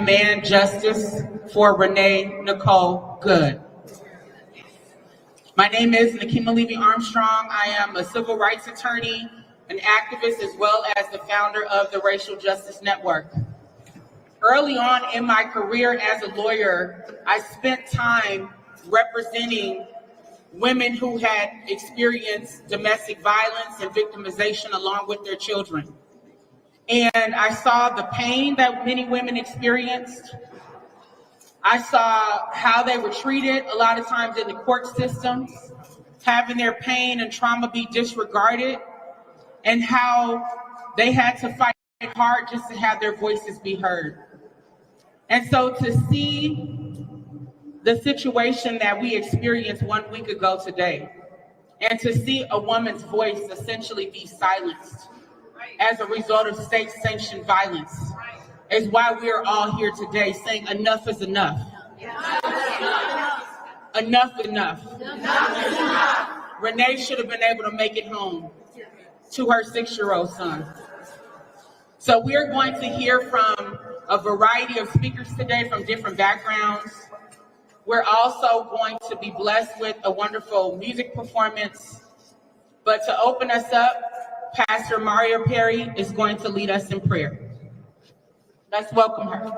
demand justice for Renee Good. My name is Nakima Levy Armstrong. I am a civil rights attorney, an activist, as well as the founder of the Racial Justice Network. Early on in my career as a lawyer, I spent time representing women who had experienced domestic violence and victimization along with their children. And I saw the pain that many women experienced. I saw how they were treated a lot of times in the court systems, having their pain and trauma be disregarded, and how they had to fight hard just to have their voices be heard. And so to see the situation that we experienced 1 week ago today, and to see a woman's voice essentially be silenced as a result of state-sanctioned violence, is why we are all here today saying enough is enough. Enough is enough. Renee should have been able to make it home to her 6-year-old son. So we're going to hear from a variety of speakers today from different backgrounds. We're also going to be blessed with a wonderful music performance. But to open us up, Pastor Maria Perry is going to lead us in prayer. Let's welcome her.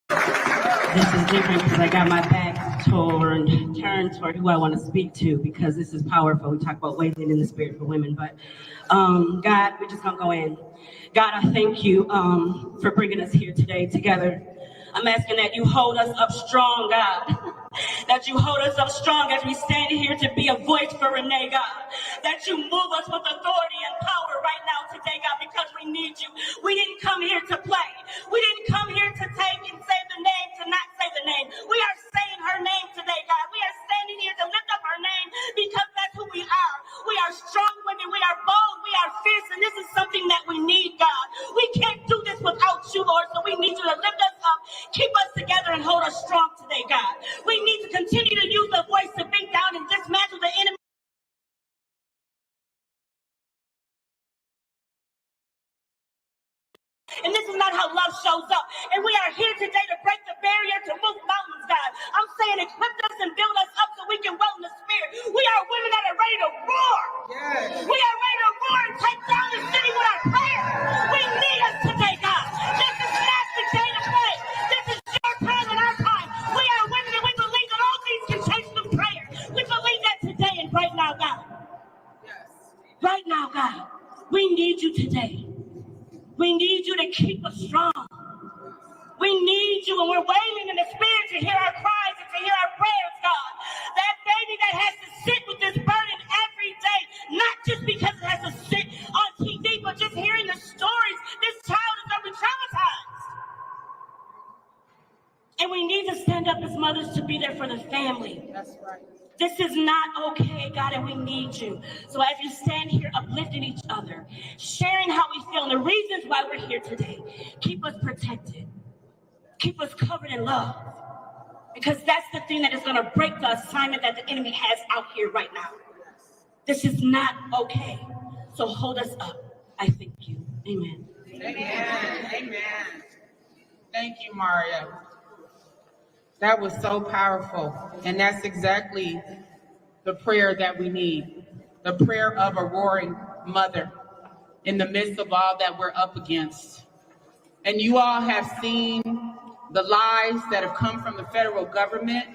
This is different because I got my back turned toward who I want to speak to, because this is powerful. We talk about waiting in the spirit for women, but God, we're just gonna go in. God, I thank you for bringing us here today together. I'm asking that you hold us up strong, God. That you hold us up strong as we stand here to be a voice for Renee, God. That you move us with authority and power right now today, God, because we need you. We didn't come here to play. We didn't come here to take and say the name, to not say the name. We are saying her name today, God. We are standing here to lift up her name because that's who we are. We are strong women. We are bold. We are fierce. And this is something that we need, God. We can't do this without you, Lord. So we need you to lift us up, keep us together, and hold us strong today, God. We need to continue to use the voice to beat down and dismantle the enemy. And this is not how love shows up. And we are here today to break the barrier, to move mountains, God. I'm saying equip us and build us up so we can roll in the spirit. We are women that are ready to roar. Yes. We are ready to roar and take down the city with our prayers. We need us today, God. This is not the day to play. This is your time and our time. We are women and we believe that all things can change through prayer. We believe that today and right now, God. Yes. Right now, God. We need you today. We need you to keep us strong. We need you, and we're waiting in the spirit to hear our cries and to hear our prayers, God. That baby that has to sit with this burden every day, not just because it has to sit on TV, but just hearing the stories. This child is going to be traumatized. And we need to stand up as mothers to be there for the family. That's right. This is not okay, God, and we need you. So as you stand here uplifting each other, sharing how we feel and the reasons why we're here today, keep us protected. Keep us covered in love. Because that's the thing that is going to break the assignment that the enemy has out here right now. This is not okay. So hold us up. I thank you. Amen. Amen. Amen. Thank you, Maria. That was so powerful. And that's exactly the prayer that we need. The prayer of a roaring mother in the midst of all that we're up against. And you all have seen the lies that have come from the federal government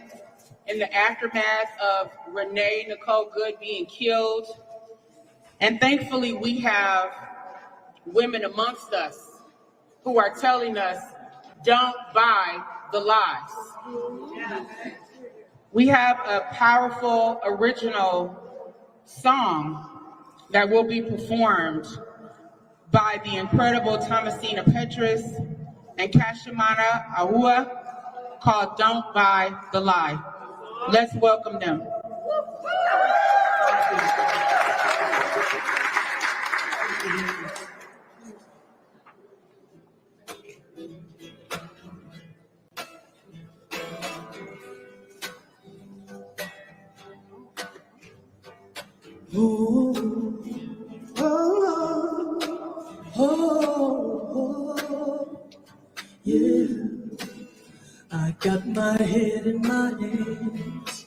in the aftermath of Renee Good being killed. And thankfully, we have women amongst us who are telling us, don't buy the lies. We have a powerful original song that will be performed by the incredible Thomasina Petrus and Kashimana Ahua called Don't Buy the Lie. Let's welcome them. Oh, oh, oh, oh. Yeah, I got my head in my hands.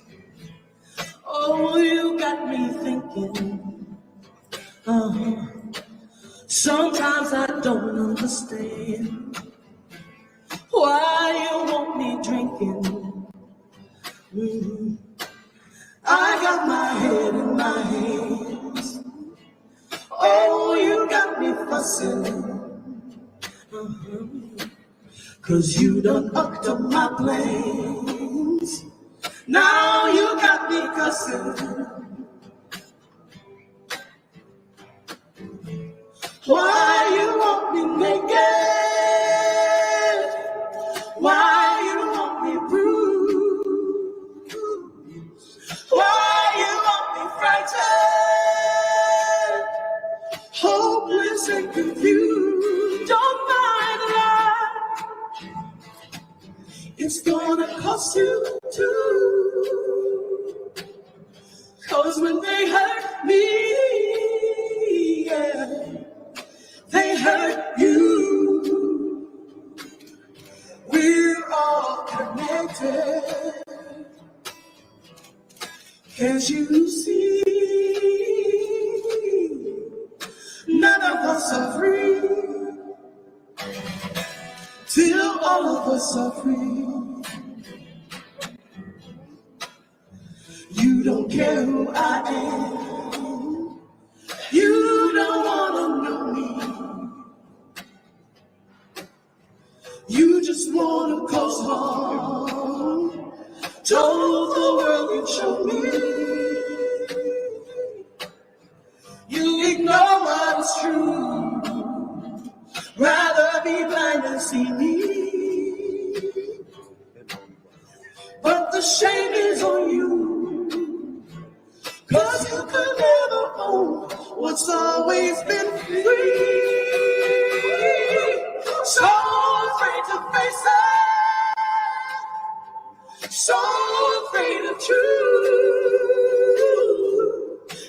Oh, you got me thinking. Sometimes I don't understand why you want me drinking. I got my head in my hands. Oh, you got me fussing. 'Cause you done upped up my plans. Now you got me cussing. Why you want me naked? Why you want me bruised? Why you want me frightened? Hopeless and confused. Don't mind that. It's gonna cost you too. 'Cause when they hurt me, yeah, they hurt you. We're all connected. Can't you see? None of us are free till all of us are free. You don't care who I am. You don't wanna know me. You just wanna cause harm. Told the world you'd show me. You ignore what is true. Rather be blind and see me. But the shame is on you. 'Cause you could never own what's always been free. So afraid to face it. So afraid of truth.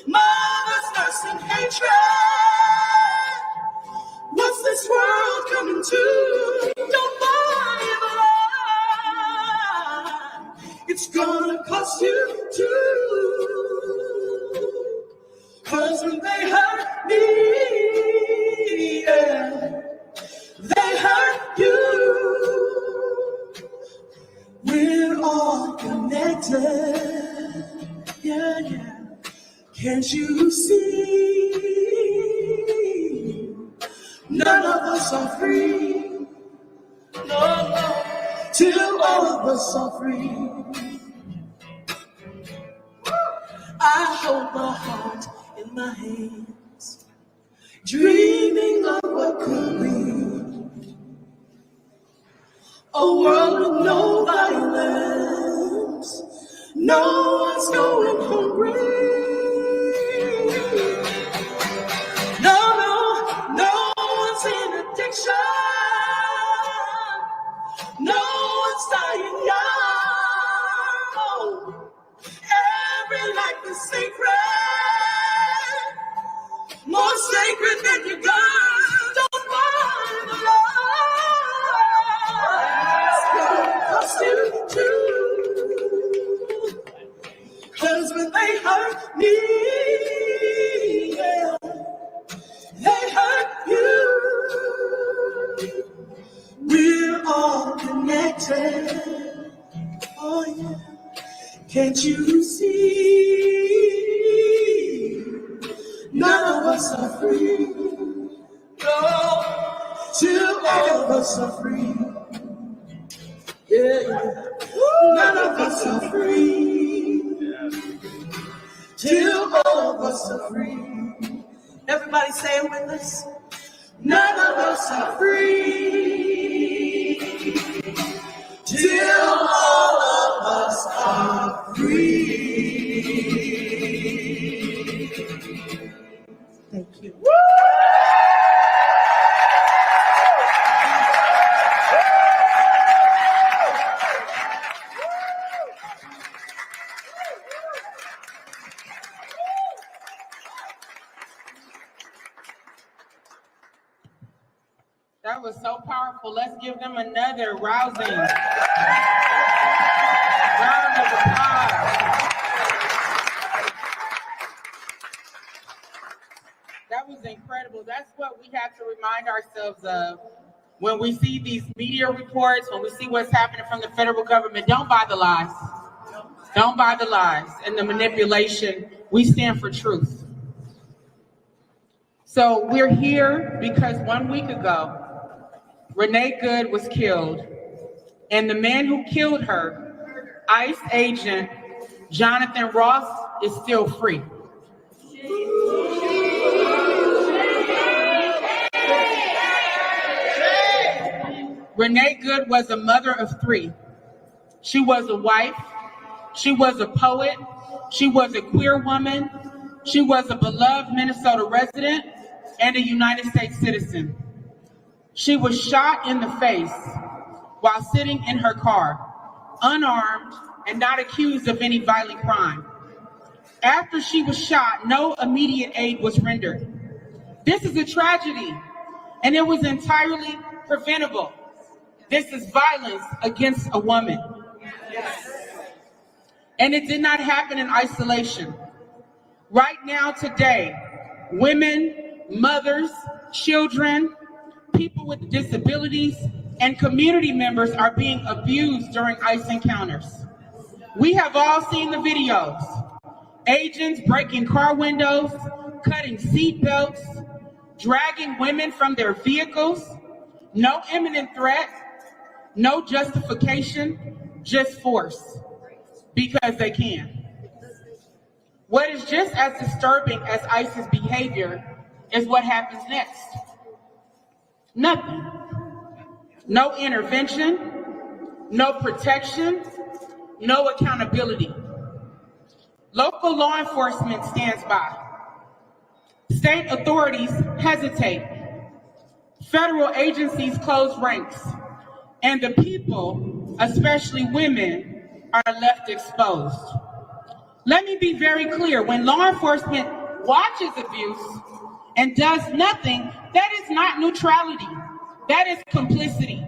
Mother's nursing hatred. What's this world coming to? Don't buy it alive. It's gonna cost you too. 'Cause when they hurt me, yeah, they hurt you. We're all connected, yeah, yeah. Can't you see? None of us are free, no, no, till all of us are free. I hold my heart in my hands, dreaming of what could be. A world with no violence, no one's going hungry. No, no, no one's in addiction. No one's dying young. Every life is sacred, more sacred than your gun. Don't find the love. It's gonna cost you too. 'Cause when they hurt me, yeah, they hurt you. We're all connected. Oh yeah. Can't you see? None of us are free. No, till all of us are free. Yeah, yeah. None of us are free. Till all of us are free. Everybody say it with us. None of us are free. Till all of us are free. Thank you. That was so powerful. Let's them another rousing round of applause. That was incredible. That's what we have to remind ourselves of when we see these media reports, when we see what's happening from the federal government. Don't buy the lies. Don't buy the lies and the manipulation. We stand for truth. So we're here because 1 week ago, Renée Good was killed, and the man who killed her, ICE agent Jonathan Ross, is still free. Renée Good was a mother of 3. She was a wife, she was a poet, she was a queer woman, she was a beloved Minnesota resident and a United States citizen. She was shot in the face while sitting in her car, unarmed and not accused of any violent crime. After she was shot, no immediate aid was rendered. This is a tragedy, and it was entirely preventable. This is violence against a woman. And it did not happen in isolation. Right now, today, women, mothers, children, people with disabilities, and community members are being abused during ICE encounters. We have all seen the videos. Agents breaking car windows, cutting seat belts, dragging women from their vehicles. No imminent threat, no justification, just force, because they can. What is just as disturbing as ICE's behavior is what happens next. Nothing. No intervention, no protection, no accountability. Local law enforcement stands by. State authorities hesitate. Federal agencies close ranks. And the people, especially women, are left exposed. Let me be very clear. When law enforcement watches abuse and does nothing, that is not neutrality. That is complicity.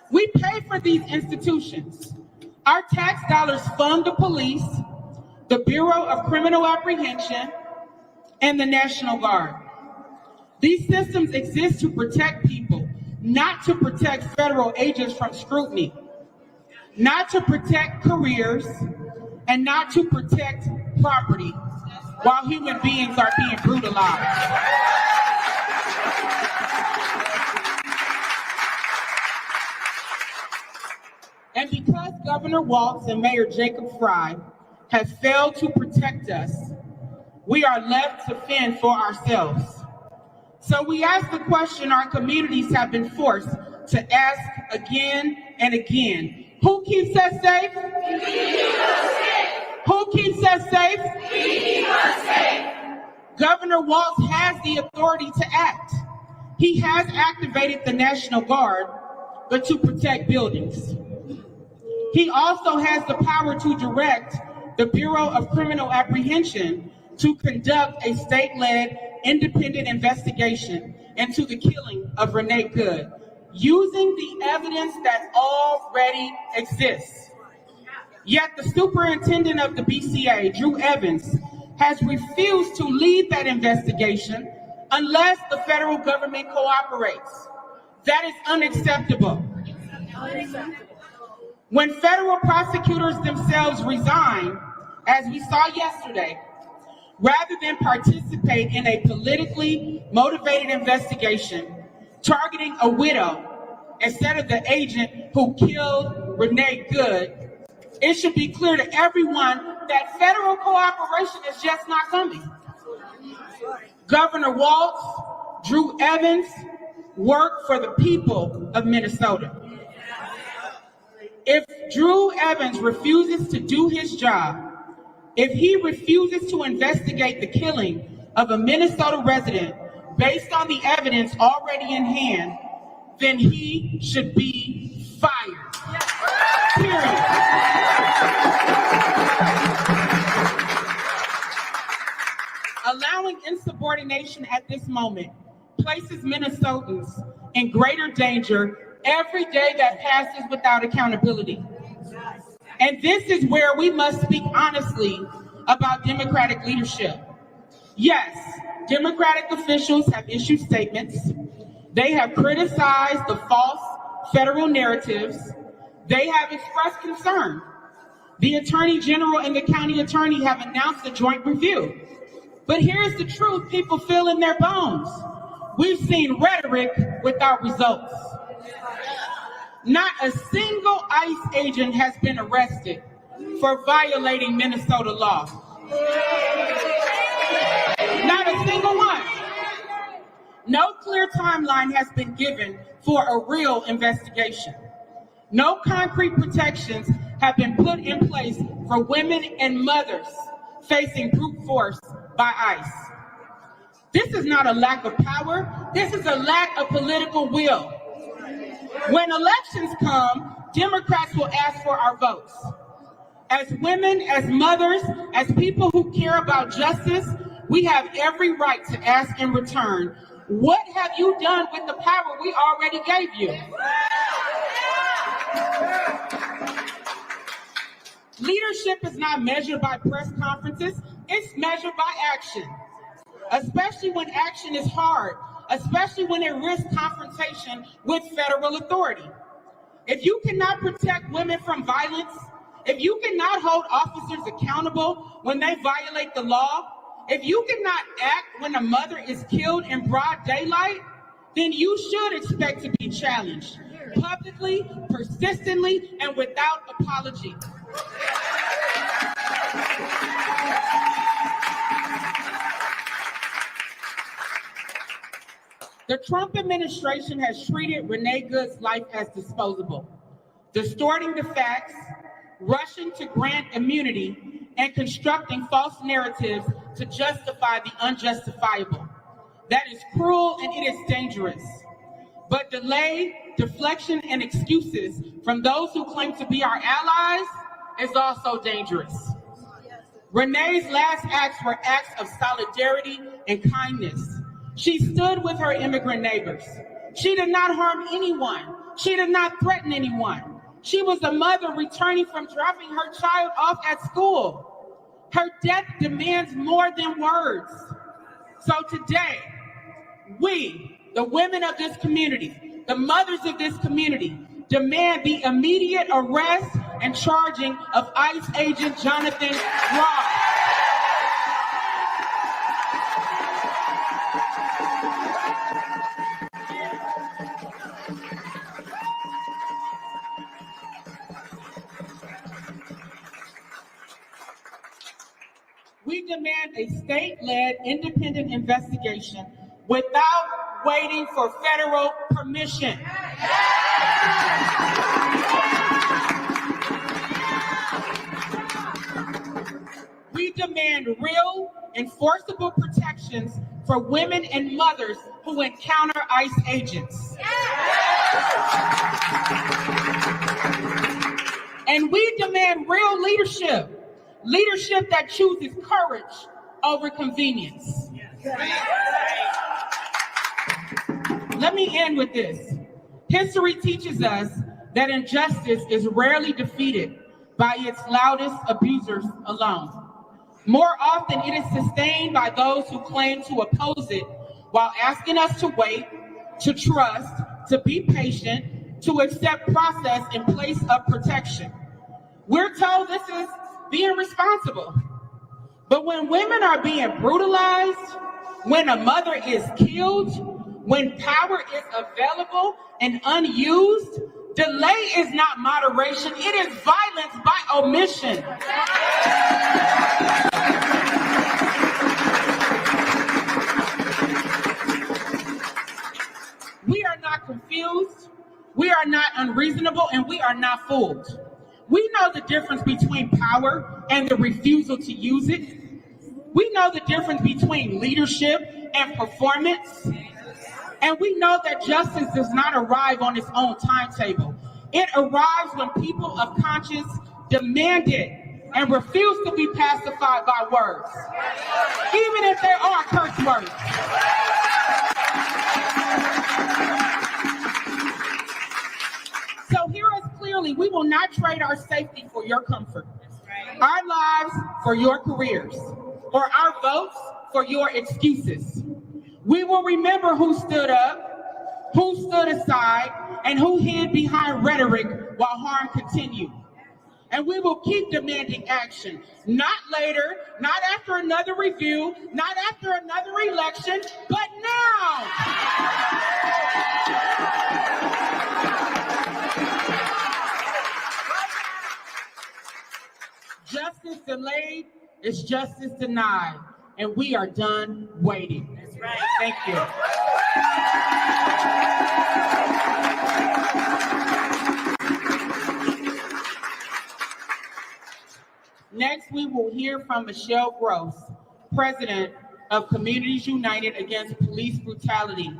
We pay for these institutions. Our tax dollars fund the police, the Bureau of Criminal Apprehension, and the National Guard. These systems exist to protect people, not to protect federal agents from scrutiny, not to protect careers, and not to protect property while human beings are being brutalized. And because Governor Walz and Mayor Jacob Fry have failed to protect us, we are left to fend for ourselves. So we ask the question our communities have been forced to ask again and again. Who keeps us safe? We keep us safe. Who keeps us safe? We keep us safe. Governor Walz has the authority to act. He has activated the National Guard, but to protect buildings. He also has the power to direct the Bureau of Criminal Apprehension to conduct a state-led independent investigation into the killing of Renée Good, using the evidence that already exists. Yet the superintendent of the BCA, Drew Evans, has refused to lead that investigation unless the federal government cooperates. That is unacceptable. When federal prosecutors themselves resign, as we saw yesterday, rather than participate in a politically motivated investigation targeting a widow instead of the agent who killed Renée Good, it should be clear to everyone that federal cooperation is just not coming. Governor Walz, Drew Evans work for the people of Minnesota. If Drew Evans refuses to do his job, if he refuses to investigate the killing of a Minnesota resident based on the evidence already in hand, then he should be fired. Period. Allowing insubordination at this moment places Minnesotans in greater danger every day that passes without accountability. And this is where we must speak honestly about Democratic leadership. Yes, Democratic officials have issued statements. They have criticized the false federal narratives. They have expressed concern. The Attorney General and the County Attorney have announced a joint review. But here's the truth people feel in their bones. We've seen rhetoric without results. Not a single ICE agent has been arrested for violating Minnesota law. Not a single one. No clear timeline has been given for a real investigation. No concrete protections have been put in place for women and mothers facing brute force by ICE. This is not a lack of power. This is a lack of political will. When elections come, Democrats will ask for our votes. As women, as mothers, as people who care about justice, we have every right to ask in return, what have you done with the power we already gave you? Leadership is not measured by press conferences, it's measured by action. Especially when action is hard, especially when it risks confrontation with federal authority. If you cannot protect women from violence, if you cannot hold officers accountable when they violate the law, if you cannot act when a mother is killed in broad daylight, then you should expect to be challenged publicly, persistently, and without apology. The Trump administration has treated Renée Good's life as disposable, distorting the facts, rushing to grant immunity, and constructing false narratives to justify the unjustifiable. That is cruel and it is dangerous. But delay, deflection, and excuses from those who claim to be our allies is also dangerous. Renee's last acts were acts of solidarity and kindness. She stood with her immigrant neighbors. She did not harm anyone. She did not threaten anyone. She was a mother returning from dropping her child off at school. Her death demands more than words. So today, we, the women of this community, the mothers of this community, demand the immediate arrest and charging of ICE agent Jonathan Ross. We demand a state-led independent investigation without waiting for federal permission. We demand real, enforceable protections for women and mothers who encounter ICE agents. And we demand real leadership. Leadership that chooses courage over convenience. Let me end with this. History teaches us that injustice is rarely defeated by its loudest abusers alone. More often, it is sustained by those who claim to oppose it while asking us to wait, to trust, to be patient, to accept process in place of protection. We're told this is being responsible. But when women are being brutalized, when a mother is killed, when power is available and unused, delay is not moderation, it is violence by omission. We are not confused, we are not unreasonable, and we are not fooled. We know the difference between power and the refusal to use it. We know the difference between leadership and performance. And we know that justice does not arrive on its own timetable. It arrives when people of conscience demand it and refuse to be pacified by words, even if they are curse words. finally, we will not trade our safety for your comfort, our lives for your careers, or our votes for your excuses. We will remember who stood up, who stood aside, and who hid behind rhetoric while harm continued. And we will keep demanding action, not later, not after another review, not after another election, but now. Justice delayed is justice denied, and we are done waiting. That's right. Thank you. Next, we will hear from Michelle Gross, President of Communities United Against Police Brutality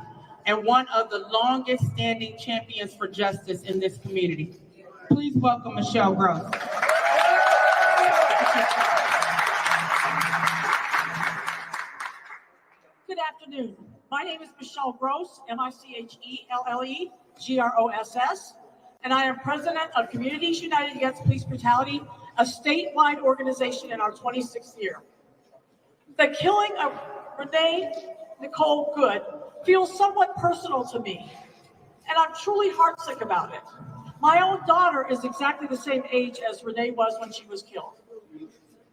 and one of the longest standing champions for justice in this community. Please welcome Michelle Gross. Good afternoon. My name is Michelle Gross, MICHELLE-GROSS, and I am President of Communities United Against Police Brutality, a statewide organization in our 26th year. The killing of Renee Good feels somewhat personal to me, and I'm truly heartsick about it. My own daughter is exactly the same age as Renee was when she was killed.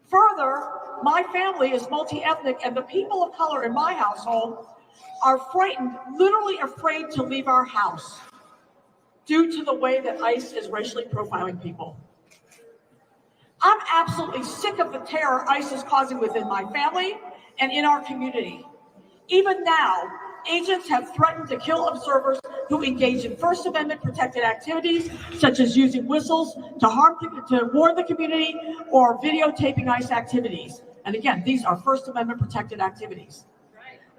Further, my family is multi-ethnic, and the people of color in my household are frightened, literally afraid to leave our house due to the way that ICE is racially profiling people. I'm absolutely sick of the terror ICE is causing within my family and in our community. Even now, agents have threatened to kill observers who engage in First Amendment protected activities, such as using whistles to warn the community or videotaping ICE activities. And again, these are First Amendment protected activities.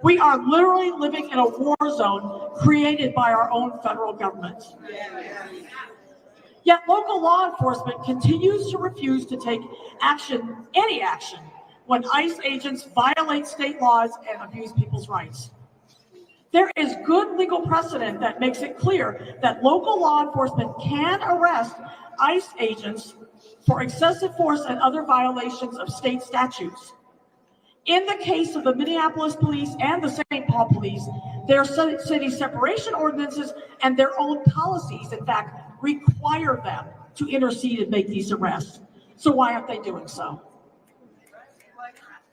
We are literally living in a war zone created by our own federal government. Yet local law enforcement continues to refuse to take action, any action, when ICE agents violate state laws and abuse people's rights. There is good legal precedent that makes it clear that local law enforcement can arrest ICE agents for excessive force and other violations of state statutes. In the case of the Minneapolis Police and the St. Paul Police, their city separation ordinances and their own policies, in fact, require them to intercede and make these arrests. So why aren't they doing so?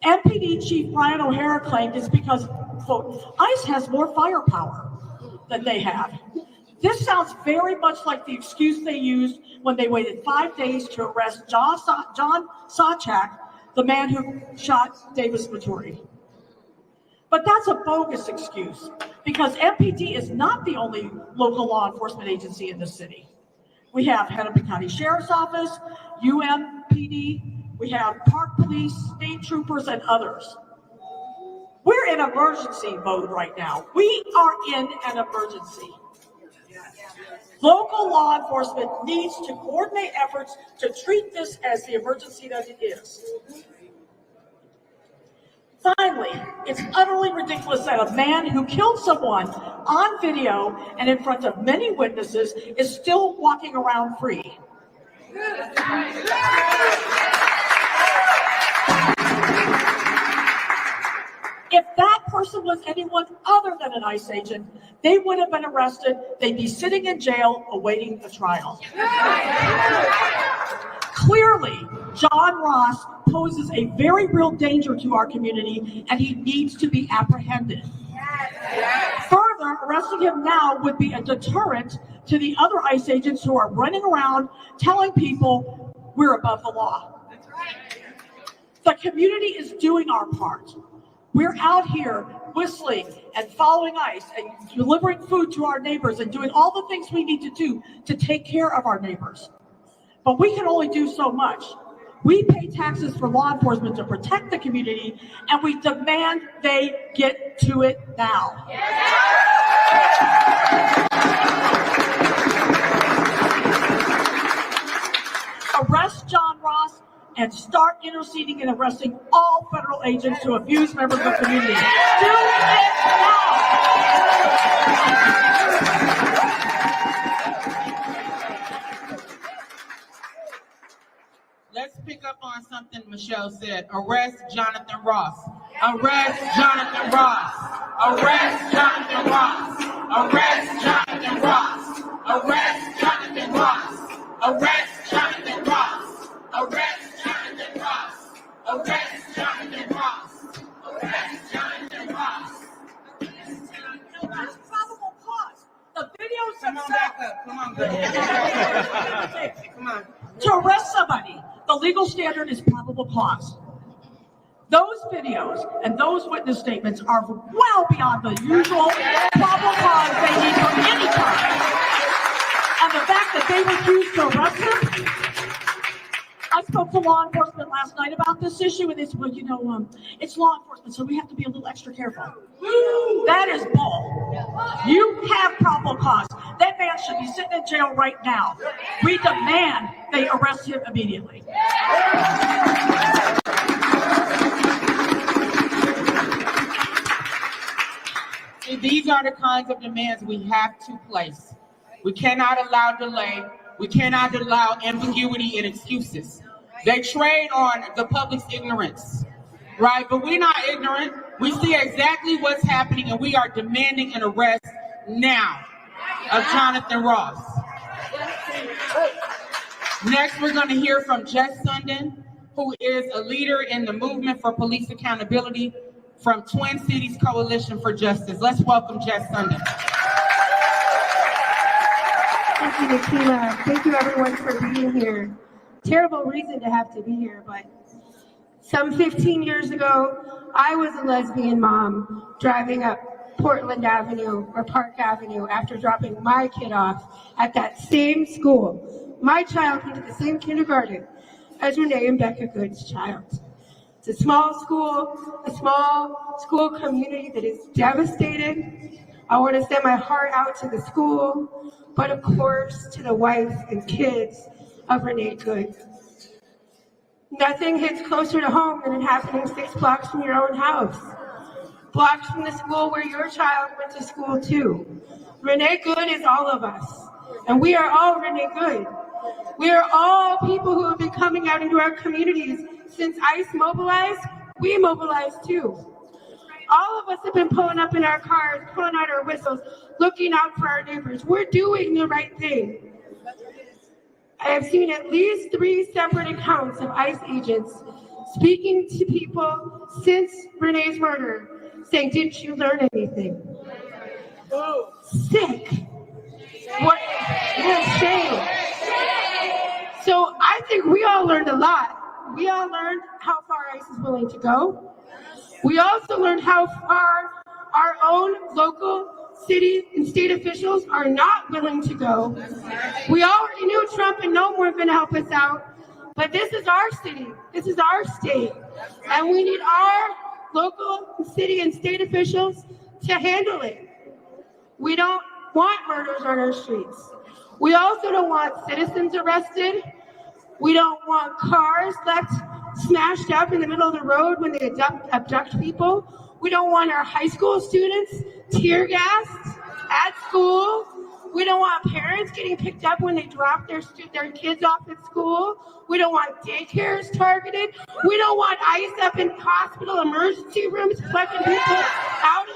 MPD Chief Brian O'Hara claimed it's because, quote, ICE has more firepower than they have. This sounds very much like the excuse they used when they waited 5 days to arrest John Sawchak, the man who shot Davis Maturi. But that's a bogus excuse, because MPD is not the only local law enforcement agency in the city. We have Hennepin County Sheriff's Office, UMPD, we have Park Police, state troopers, and others. We're in emergency mode right now. We are in an emergency. Local law enforcement needs to coordinate efforts to treat this as the emergency that it is. Finally, it's utterly ridiculous that a man who killed someone on video and in front of many witnesses is still walking around free. If that person was anyone other than an ICE agent, they would have been arrested. They'd be sitting in jail awaiting the trial. Clearly, John Ross poses a very real danger to our community, and he needs to be apprehended. Further, arresting him now would be a deterrent to the other ICE agents who are running around telling people we're above the law. The community is doing our part. We're out here whistling and following ICE and delivering food to our neighbors and doing all the things we need to do to take care of our neighbors. But we can only do so much. We pay taxes for law enforcement to protect the community, and we demand they get to it now. Arrest John Ross and start interceding and arresting all federal agents who abuse members of the community. Do it now! on something Michelle said. Arrest Jonathan Ross. Arrest Jonathan Ross. Arrest Jonathan Ross. Arrest Jonathan Ross. Arrest Jonathan Ross. Arrest Jonathan Ross. Arrest Jonathan Ross. Arrest Jonathan Ross. Arrest Jonathan Ross. Probable cause. The videos Come on back up. Come on, girl. Come on. to arrest somebody, the legal standard is probable cause. Those videos and those witness statements are well beyond the usual probable cause they need for any crime. And the fact that they refused to arrest him, I spoke to law enforcement last night about this issue, and they said, well, you know, it's law enforcement, so we have to be a little extra careful. That is bull. You have probable cause. That man should be sitting in jail right now. We demand they arrest him immediately. These are the kinds of demands we have to place. We cannot allow delay. We cannot allow ambiguity and excuses. They trade on the public's ignorance, right? But we're not ignorant. We see exactly what's happening, and we are demanding an arrest now of Jonathan Ross. Next, we're going to hear from Jess Sundin, who is a leader in the movement for police accountability from Twin Cities Coalition for Justice. Let's welcome Jess Sundin. Thank you, Nikila. Thank you, everyone, for being here. Terrible reason to have to be here, but some 15 years ago, I was a lesbian mom driving up Portland Avenue or Park Avenue after dropping my kid off at that same school. My child went to the same kindergarten as Renee and Becca Good's child. It's a small school community that is devastated. I want to send my heart out to the school, but of course to the wife and kids of Renée Good. Nothing hits closer to home than it happening 6 blocks from your own house. Blocks from the school where your child went to school too. Renée Good is all of us, and we are all Renée Good. We are all people who have been coming out into our communities since ICE mobilized. We mobilized too. All of us have been pulling up in our cars, pulling out our whistles, looking out for our neighbors. We're doing the right thing. I have seen at least 3 separate accounts of ICE agents speaking to people since Renee's murder, saying, didn't you learn anything? Sick. What a shame. So I think we all learned a lot. We all learned how far ICE is willing to go. We also learned how far our own local city and state officials are not willing to go. We already knew Trump and no one were going to help us out, but this is our city, this is our state, and we need our local city and state officials to handle it. We don't want murders on our streets. We also don't want citizens arrested. We don't want cars left smashed up in the middle of the road when they abduct people. We don't want our high school students tear gassed at school. We don't want parents getting picked up when they drop their kids off at school. We don't want daycares targeted. We don't want ICE up in hospital emergency rooms collecting people out.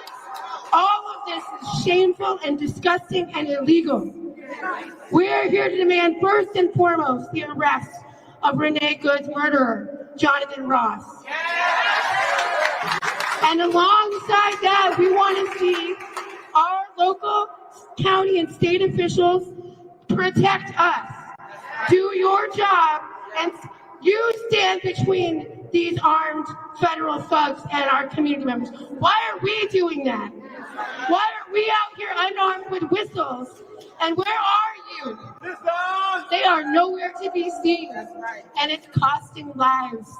All of this is shameful and disgusting and illegal. We are here to demand first and foremost the arrest of Renée Good's murderer, Jonathan Ross. And alongside that, we want to see our local, county, and state officials protect us. Do your job, and you stand between these armed federal thugs and our community members. Why are we doing that? Why are we out here unarmed with whistles? And where are you? They are nowhere to be seen. And it's costing lives.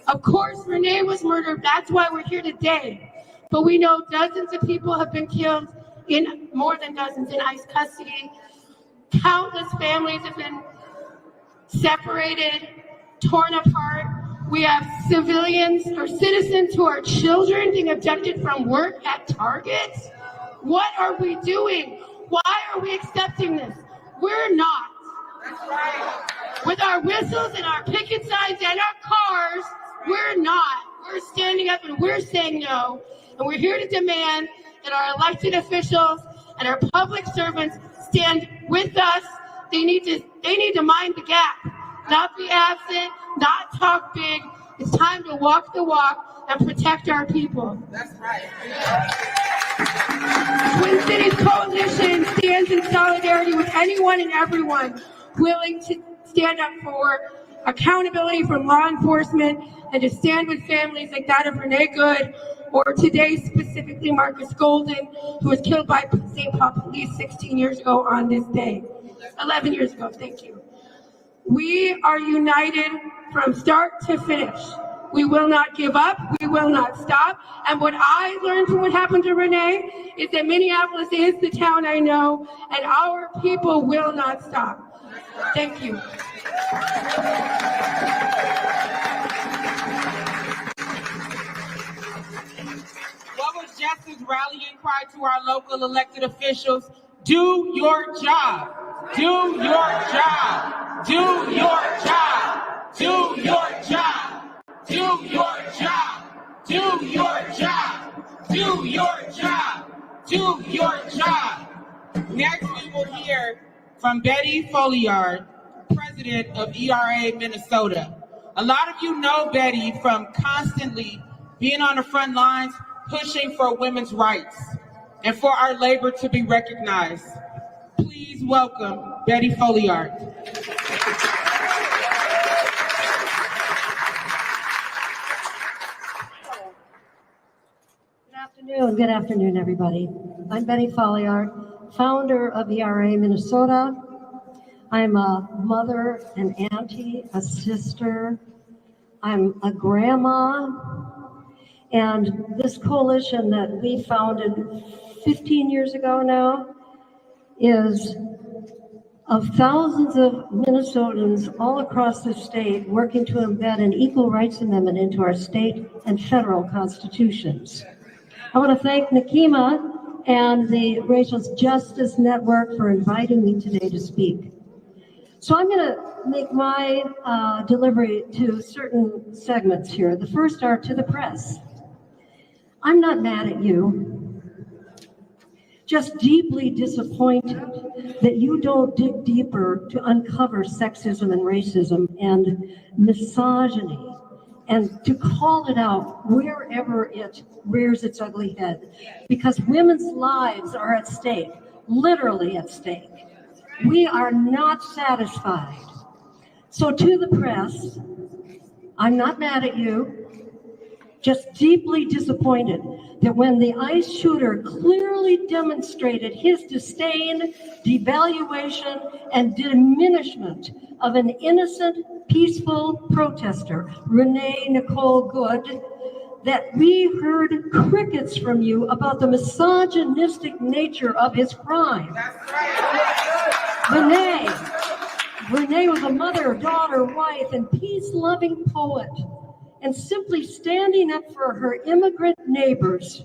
Of course, Renee was murdered. That's why we're here today. But we know dozens of people have been killed, in more than dozens, in ICE custody. Countless families have been separated, torn apart. We have civilians or citizens who are children being abducted from work at Target. What are we doing? Why are we accepting this? We're not. With our whistles and our picket signs and our ours. We're not. We're standing up and we're saying no. And we're here to demand that our elected officials and our public servants stand with us. They need to mind the gap, not be absent, not talk big. It's time to walk the walk and protect our people. That's right. Twin Cities Coalition stands in solidarity with anyone and everyone willing to stand up for accountability from law enforcement and to stand with families like that of Renée Good, or today specifically Marcus Golden, who was killed by St. Paul police 16 years ago on this day. 11 years ago, thank you. We are united from start to finish. We will not give up. We will not stop. And what I learned from what happened to Renee is that Minneapolis is the town I know, and our people will not stop. Thank you. What was Jess's rallying cry to our local elected officials? Do your job. Do your job. Do your job. Do your job. Do your job. Do your job. Do your job. Do your job. Next, we will hear from Betty Folliard, president of ERA Minnesota. A lot of you know Betty from constantly being on the front lines, pushing for women's rights and for our labor to be recognized. Please welcome Betty Folliard. Good afternoon, everybody. I'm Betty Folliard, founder of ERA Minnesota. I'm a mother, an auntie, a sister. I'm a grandma. And this coalition that we founded 15 years ago now is of thousands of Minnesotans all across the state working to embed an equal rights amendment into our state and federal constitutions. I want to thank Nakima and the Racial Justice Network for inviting me today to speak. So I'm going to make my delivery to certain segments here. The first are to the press. I'm not mad at you, just deeply disappointed that you don't dig deeper to uncover sexism and racism and misogyny and to call it out wherever it rears its ugly head, because women's lives are at stake, literally at stake. We are not satisfied. So to the press, I'm not mad at you, just deeply disappointed that when the ICE shooter clearly demonstrated his disdain, devaluation, and diminishment of an innocent, peaceful protester, Renée Good, that we heard crickets from you about the misogynistic nature of his crime. Renee was a mother, daughter, wife, and peace-loving poet, and simply standing up for her immigrant neighbors.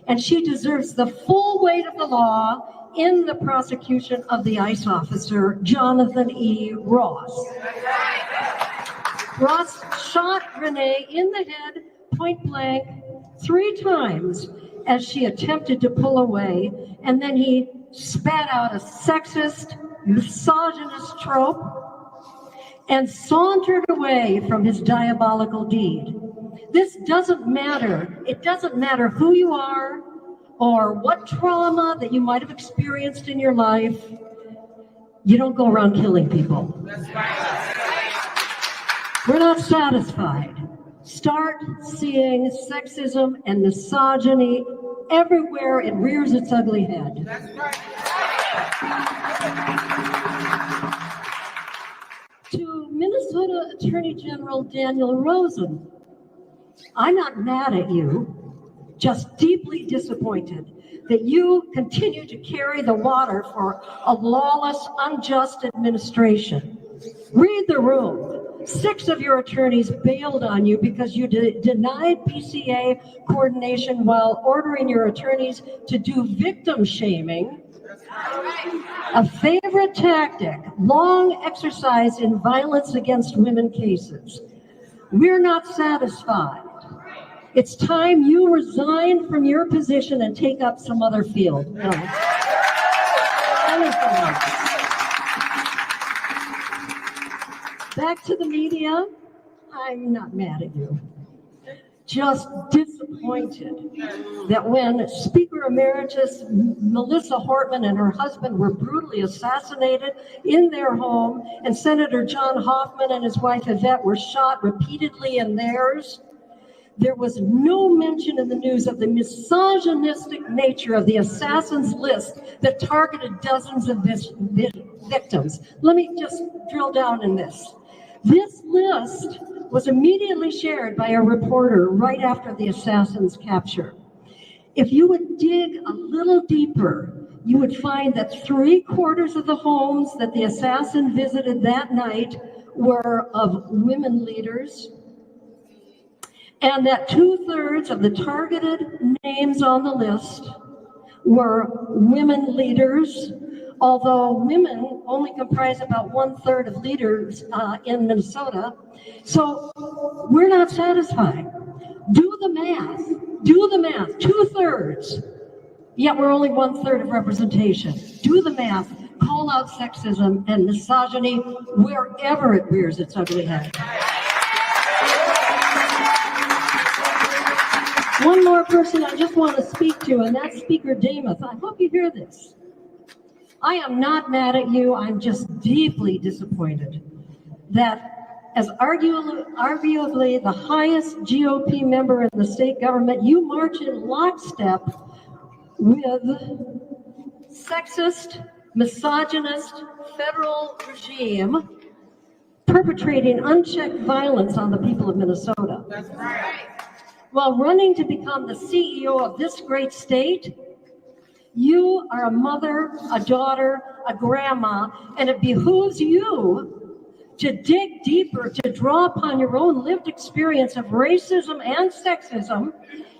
And she deserves the full weight of the law in the prosecution of the ICE officer, Jonathan E. Ross. Ross shot Renee in the head, point blank, 3 times as she attempted to pull away, and then he spat out a sexist, misogynist trope and sauntered away from his diabolical deed. This doesn't matter. It doesn't matter who you are or what trauma that you might have experienced in your life. You don't go around killing people. We're not satisfied. Start seeing sexism and misogyny everywhere it rears its ugly head. To Minnesota Attorney General Daniel Rosen, I'm not mad at you, just deeply disappointed that you continue to carry the water for a lawless, unjust administration. Read the room. 6 of your attorneys bailed on you because you denied PCA coordination while ordering your attorneys to do victim shaming, a favorite tactic long exercised in violence against women cases. We're not satisfied. It's time you resign from your position and take up some other field. No. Anything else. Back to the media. I'm not mad at you. Just disappointed that when Speaker Emeritus Melissa Hortman and her husband were brutally assassinated in their home, and Senator John Hoffman and his wife Yvette were shot repeatedly in theirs, there was no mention in the news of the misogynistic nature of the assassins list that targeted dozens of victims. Let me just drill down in this. This list was immediately shared by a reporter right after the assassin's capture. If you would dig a little deeper, you would find that 3/4 of the homes that the assassin visited that night were of women leaders, and that 2/3 of the targeted names on the list were women leaders, although women only comprise about 1/3 of leaders in Minnesota. So we're not satisfied. Do the math. 2/3. Yet we're only 1/3 of representation. Do the math. Call out sexism and misogyny wherever it rears its ugly head. One more person I just want to speak to, and that's Speaker Demuth. I hope you hear this. I am not mad at you. I'm just deeply disappointed that as arguably the highest GOP member in the state government, you march in lockstep with sexist, misogynist federal regime perpetrating unchecked violence on the people of Minnesota. That's right. While running to become the CEO of this great state, you are a mother, a daughter, a grandma, and it behooves you to dig deeper, to draw upon your own lived experience of racism and sexism,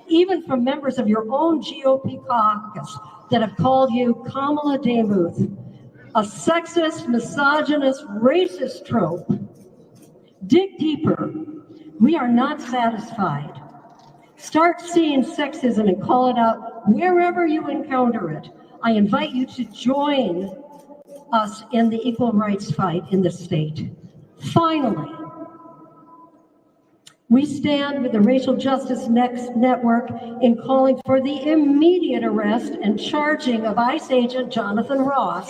even from members of your own GOP caucus that have called you Kamala Demuth, a sexist, misogynist, racist trope. Dig deeper. We are not satisfied. Start seeing sexism and call it out wherever you encounter it. I invite you to join us in the equal rights fight in the state. Finally, we stand with the Racial Justice Network in calling for the immediate arrest and charging of ICE agent Jonathan Ross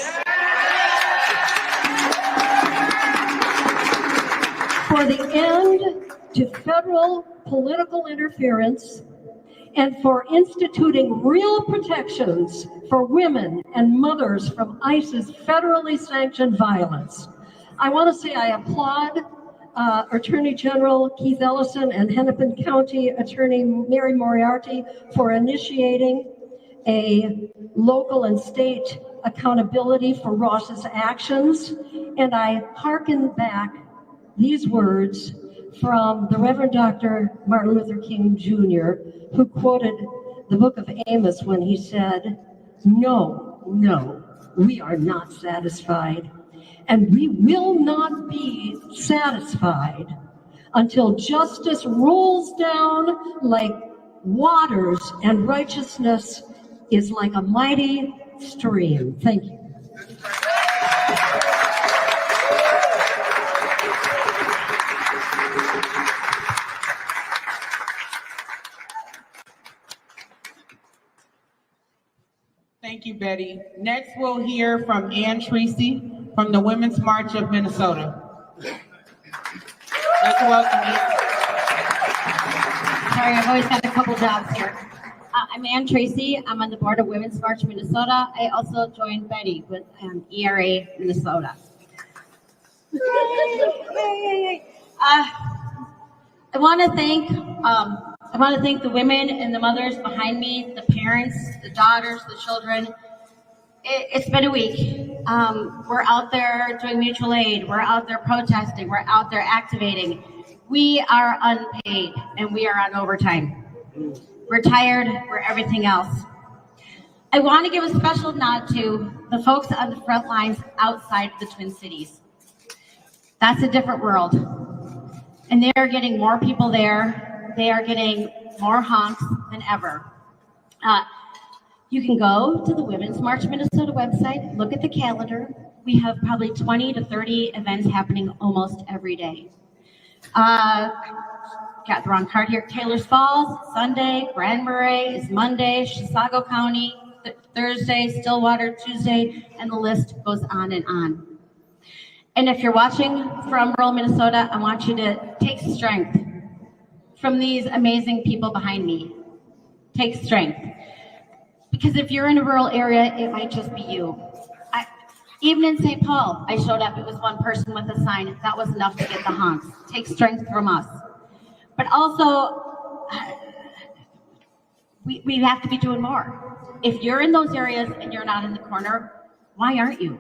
for the end to federal political interference and for instituting real protections for women and mothers from ICE's federally sanctioned violence. I want to say I applaud Attorney General Keith Ellison and Hennepin County Attorney Mary Moriarty for initiating a local and state accountability for Ross's actions. And I hearken back these words from the Reverend Dr. Martin Luther King Jr., who quoted the book of Amos when he said, "No, we are not satisfied. And we will not be satisfied until justice rolls down like waters and righteousness is like a mighty stream." Thank you. Thank you, Betty. Next, we'll hear from Ann Tracy from the Women's March of Minnesota. Let's welcome Ann. Sorry, I've always had a couple jobs here. I'm Ann Tracy. I'm on the board of Women's March Minnesota. I also joined Betty with ERA Minnesota. I want to thank the women and the mothers behind me, the parents, the daughters, the children. It's been a week. We're out there doing mutual aid. We're out there protesting. We're out there activating. We are unpaid and we are on overtime. We're tired. We're everything else. I want to give a special nod to the folks on the front lines outside the Twin Cities. That's a different world. And they are getting more people there. They are getting more honks than ever. You can go to the Women's March Minnesota website, look at the calendar. We have probably 20 to 30 events happening almost every day. Got the wrong card here. Taylor's Falls, Sunday. Grand Marais is Monday. Chisago County, Thursday. Stillwater, Tuesday. And the list goes on and on. And if you're watching from rural Minnesota, I want you to take strength from these amazing people behind me. Take strength. Because if you're in a rural area, it might just be you. Even in St. Paul, I showed up, it was one person with a sign. That was enough to get the honks. Take strength from us. But also, we have to be doing more. If you're in those areas and you're not in the corner, why aren't you?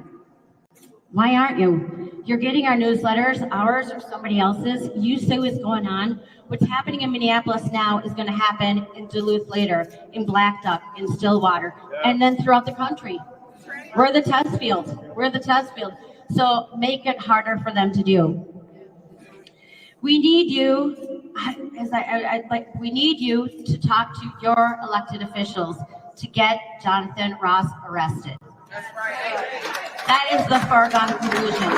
Why aren't you? You're getting our newsletters, ours or somebody else's. You see what's going on. What's happening in Minneapolis now is going to happen in Duluth later, in Black Duck, in Stillwater, and then throughout the country. We're the test field. We're the test field. So make it harder for them to do. We need you, we need you to talk to your elected officials to get Jonathan Ross arrested. That is the foregone conclusion.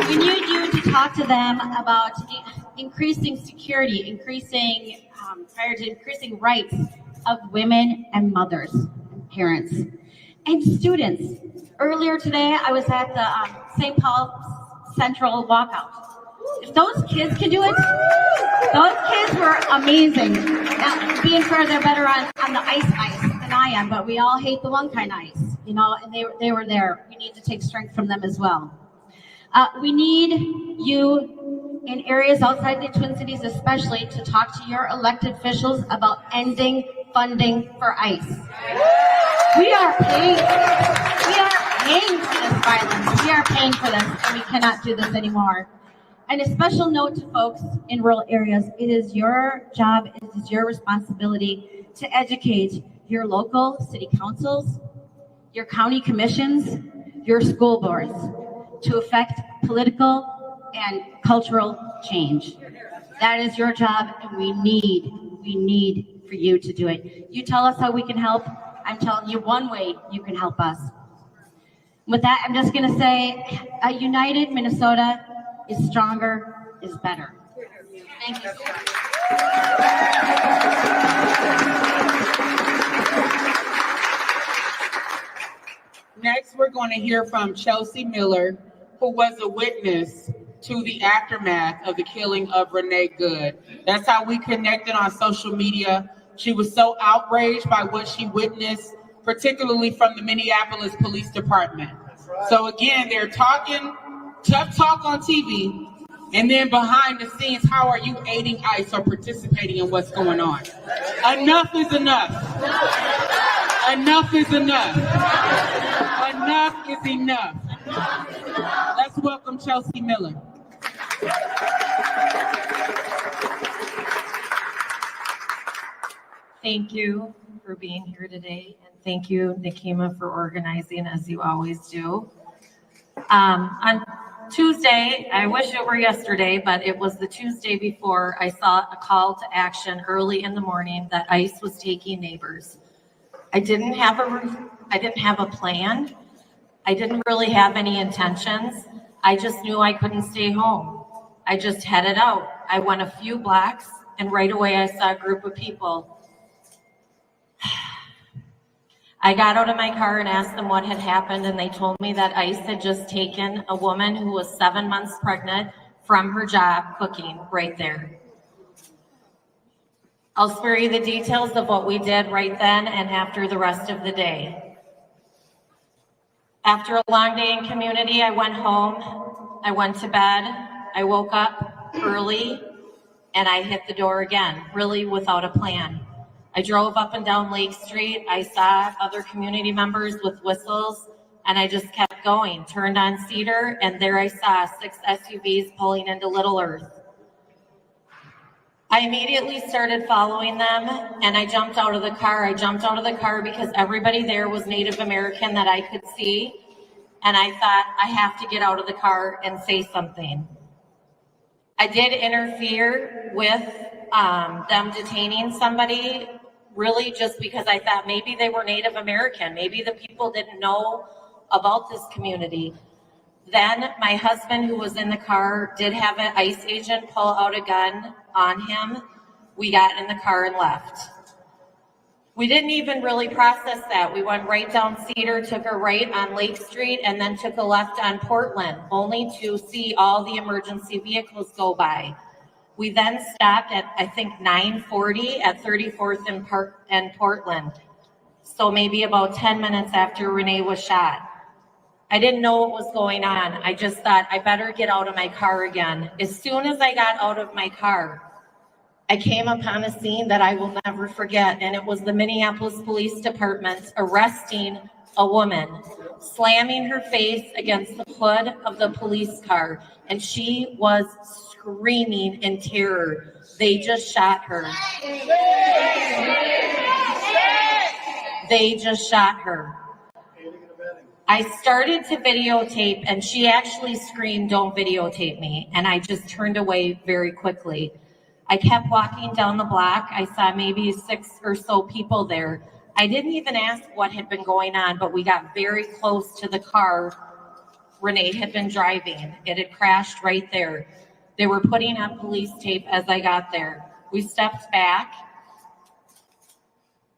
We need you to talk to them about increasing security, increasing rights of women and mothers, and parents, and students. Earlier today, I was at the St. Paul Central walkout. If those kids can do it, those kids were amazing. Now, being fair, they're better on the ice than I am, but we all hate the one kind of ice, you know, and they were there. We need to take strength from them as well. We need you in areas outside the Twin Cities especially to talk to your elected officials about ending funding for ICE. We are paying for this violence. We are paying for this, and we cannot do this anymore. And a special note to folks in rural areas, it is your job, it is your responsibility to educate your local city councils, your county commissions, your school boards to affect political and cultural change. That is your job, and we need for you to do it. You tell us how we can help. I'm telling you one way you can help us. With that, I'm just going to say a united Minnesota is stronger, is better. Thank you. Next, we're going to hear from Chelsea Miller, who was a witness to the aftermath of the killing of Renée Good. That's how we connected on social media. She was so outraged by what she witnessed, particularly from the Minneapolis Police Department. So again, they're talking tough talk on TV, and then behind the scenes, how are you aiding ICE or participating in what's going on? Enough is enough. Enough is enough. Enough is enough. Let's welcome Chelsea Miller. Thank you for being here today, and thank you, Nikema, for organizing as you always do. On Tuesday, I wish it were yesterday, but it was the Tuesday before, I saw a call to action early in the morning that ICE was taking neighbors. I didn't have a plan. I didn't really have any intentions. I just knew I couldn't stay home. I just headed out. I went a few blocks, and right away I saw a group of people. I got out of my car and asked them what had happened, and they told me that ICE had just taken a woman who was 7 months pregnant from her job cooking right there. I'll spare you the details of what we did right then and after the rest of the day. After a long day in community, I went home, I went to bed, I woke up early, and I hit the door again, really without a plan. I drove up and down Lake Street. I saw other community members with whistles, and I just kept going. Turned on Cedar, and there I saw 6 SUVs pulling into Little Earth. I immediately started following them, and I jumped out of the car. I jumped out of the car because everybody there was Native American that I could see, and I thought, I have to get out of the car and say something. I did interfere with them detaining somebody, really just because I thought maybe they were Native American. Maybe the people didn't know about this community. Then my husband, who was in the car, did have an ICE agent pull out a gun on him. We got in the car and left. We didn't even really process that. We went right down Cedar, took a right on Lake Street, and then took a left on Portland, only to see all the emergency vehicles go by. We then stopped at, I think, 9:40 at 34th and Portland. So maybe about 10 minutes after Renee was shot. I didn't know what was going on. I just thought I better get out of my car again. As soon as I got out of my car, I came upon a scene that I will never forget, and it was the Minneapolis Police Department arresting a woman, slamming her face against the hood of the police car, and she was screaming in terror. They just shot her. They just shot her. I started to videotape, and she actually screamed, "Don't videotape me," and I just turned away very quickly. I kept walking down the block. I saw maybe 6 or so people there. I didn't even ask what had been going on, but we got very close to the car Renee had been driving. It had crashed right there. They were putting on police tape as I got there. We stepped back.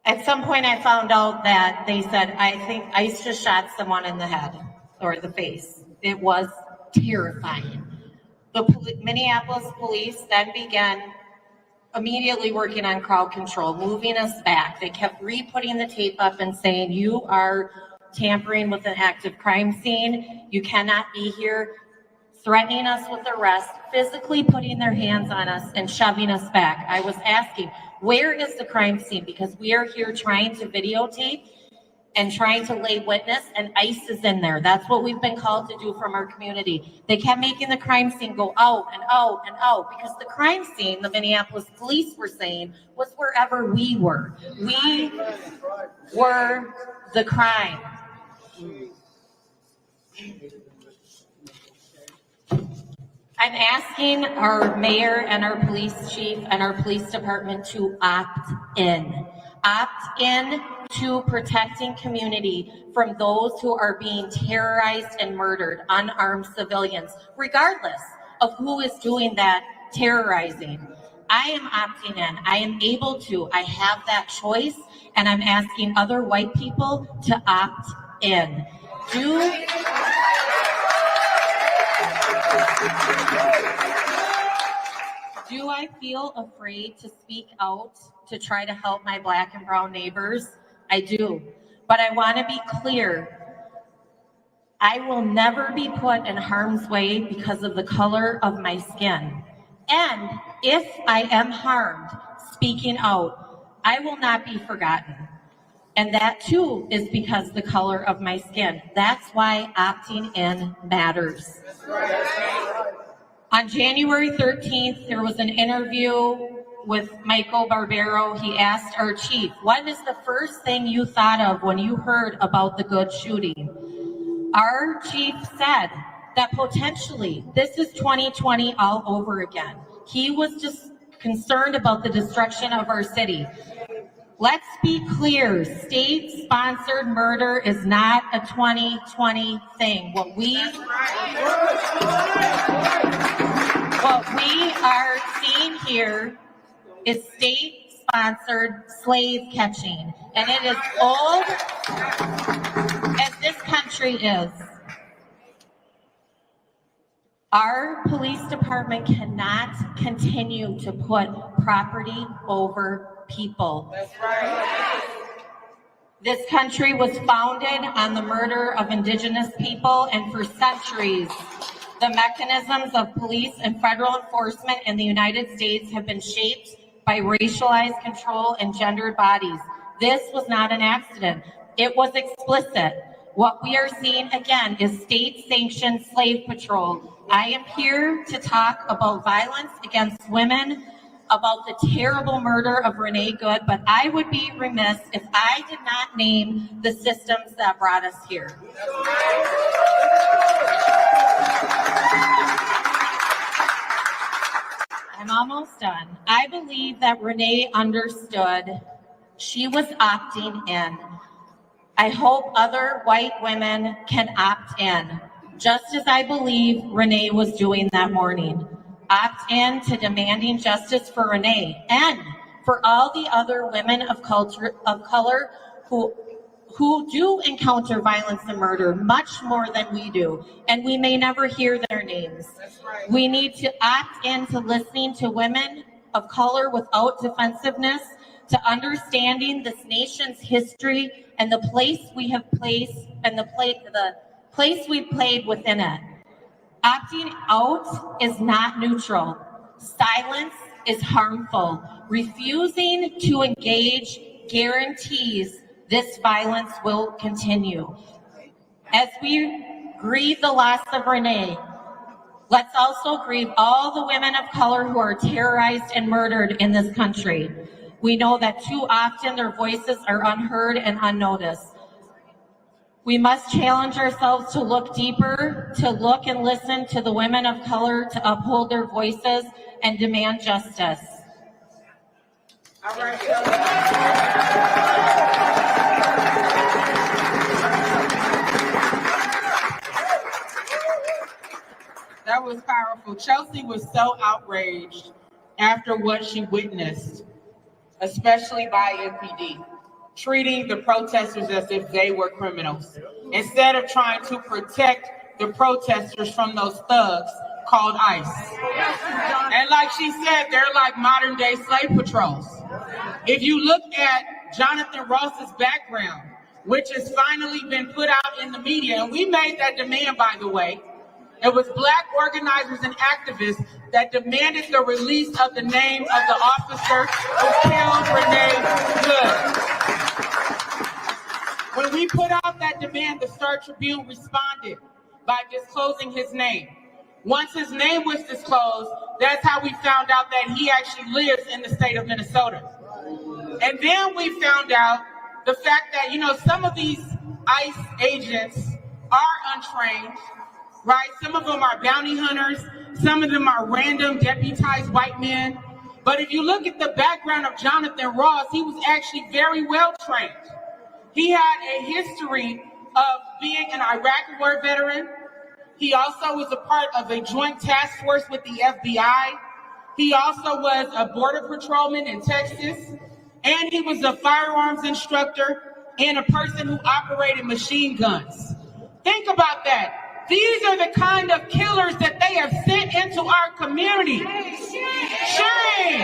At some point, I found out that they said, "I think ICE just shot someone in the head or the face." It was terrifying. The Minneapolis police then began immediately working on crowd control, moving us back. They kept re-putting the tape up and saying, "You are tampering with an active crime scene. You cannot be here," threatening us with arrest, physically putting their hands on us and shoving us back. I was asking, where is the crime scene? Because we are here trying to videotape and trying to lay witness, and ICE is in there. That's what we've been called to do from our community. They kept making the crime scene go out and out and out, because the crime scene, the Minneapolis police were saying, was wherever we were. We were the crime. I'm asking our mayor and our police chief and our police department to opt in. Opt in to protecting community from those who are being terrorized and murdered, unarmed civilians, regardless of who is doing that terrorizing. I am opting in. I am able to. I have that choice, and I'm asking other white people to opt in. Do I feel afraid to speak out to try to help my Black and brown neighbors? I do. But I want to be clear. I will never be put in harm's way because of the color of my skin. And if I am harmed speaking out, I will not be forgotten. And that too is because the color of my skin. That's why opting in matters. On January 13th, there was an interview with Michael Barbero. He asked our chief, "What is the first thing you thought of when you heard about the Good shooting?" Our chief said that potentially this is 2020 all over again. He was just concerned about the destruction of our city. Let's be clear, state-sponsored murder is not a 2020 thing. What we are seeing here is state-sponsored slave catching, and it is old as this country is. Our police department cannot continue to put property over people. That's right. This country was founded on the murder of indigenous people, and for centuries, the mechanisms of police and federal enforcement in the United States have been shaped by racialized control and gendered bodies. This was not an accident. It was explicit. What we are seeing again is state-sanctioned slave patrol. I am here to talk about violence against women, about the terrible murder of Renée Good, but I would be remiss if I did not name the systems that brought us here. almost done. I believe that Renee understood she was opting in. I hope other white women can opt in, just as I believe Renee was doing that morning. Opt in to demanding justice for Renee and for all the other women of color who do encounter violence and murder much more than we do, and we may never hear their names. Right. We need to opt into listening to women of color without defensiveness, to understanding this nation's history and the place we have placed and the place we played within it. Opting out is not neutral. Silence is harmful. Refusing to engage guarantees this violence will continue. As we grieve the loss of Renee, let's also grieve all the women of color who are terrorized and murdered in this country. We know that too often their voices are unheard and unnoticed. We must challenge ourselves to look deeper, to look and listen to the women of color, to uphold their voices and demand justice. All right. That was powerful. Chelsea was so outraged after what she witnessed, especially by MPD, treating the protesters as if they were criminals, instead of trying to protect the protesters from those thugs called ICE. And like she said, they're like modern day slave patrols. If you look at Jonathan Ross's background, which has finally been put out in the media, and we made that demand, by the way, it was Black organizers and activists that demanded the release of the name of the officer who killed Renée Good. When we put out that demand, the Star Tribune responded by disclosing his name. Once his name was disclosed, that's how we found out that he actually lives in the state of Minnesota. And then we found out the fact that, some of these ICE agents are untrained, right? Some of them are bounty hunters. Some of them are random deputized white men. But if you look at the background of Jonathan Ross, he was actually very well trained. He had a history of being an Iraq War veteran. He also was a part of a joint task force with the FBI. He also was a border patrolman in Texas. And he was a firearms instructor and a person who operated machine guns. Think about that. These are the kind of killers that they have sent into our community. Shame!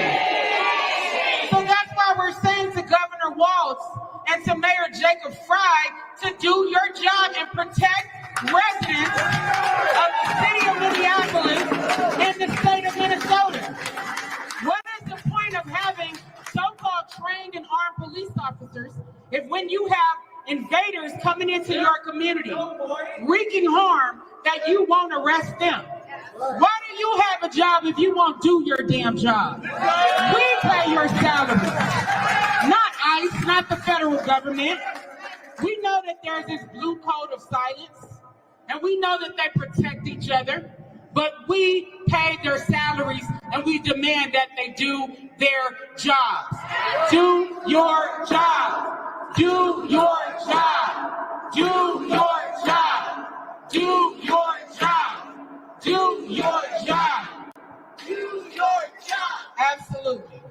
So that's why we're saying to Governor Walz and to Mayor Jacob Fry to do your job and protect residents of the city of Minneapolis and the state of Minnesota. What is the point of having so-called trained and armed police officers if when you have invaders coming into your community, wreaking harm, that you won't arrest them? Why do you have a job if you won't do your damn job? We pay your salary, not ICE, not the federal government. We know that there's this blue code of silence, and we know that they protect each other, but we pay their salaries, and we demand that they do their jobs. Do your job. Do your job. Do your job. Do your job. Do your job. Do your job. Absolutely.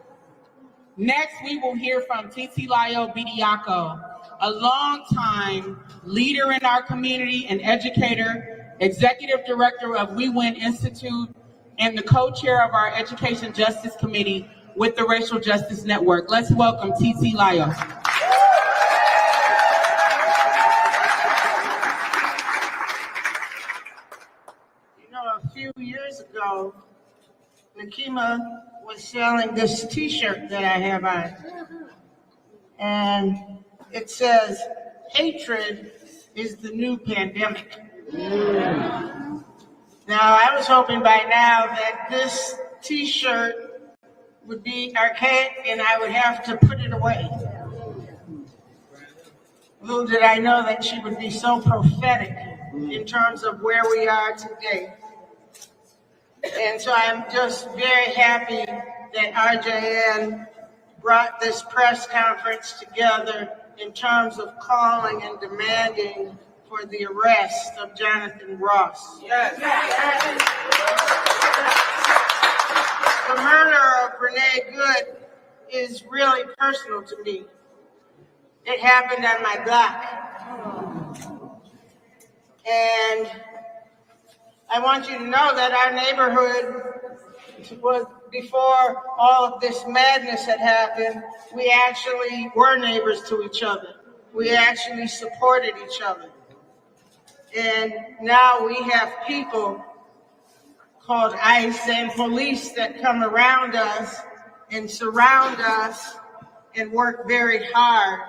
Next, we will hear from Titilayo Bidiako, a longtime leader in our community, an educator, executive director of We Win Institute, and the co-chair of our Education Justice Committee with the Racial Justice Network. Let's welcome Titilayo. A few years ago, Nakima was selling this t-shirt that I have on. And it says, "Hatred is the new pandemic." Now, I was hoping by now that this t-shirt would be archaic and I would have to put it away. Little did I know that she would be so prophetic in terms of where we are today. And so I'm just very happy that RJN brought this press conference together in terms of calling and demanding for the arrest of Jonathan Ross. Yes. The murder of Renée Good is really personal to me. It happened on my block. And I want you to know that our neighborhood was, before all of this madness had happened, we actually were neighbors to each other. We actually supported each other. And now we have people called ICE and police that come around us and surround us and work very hard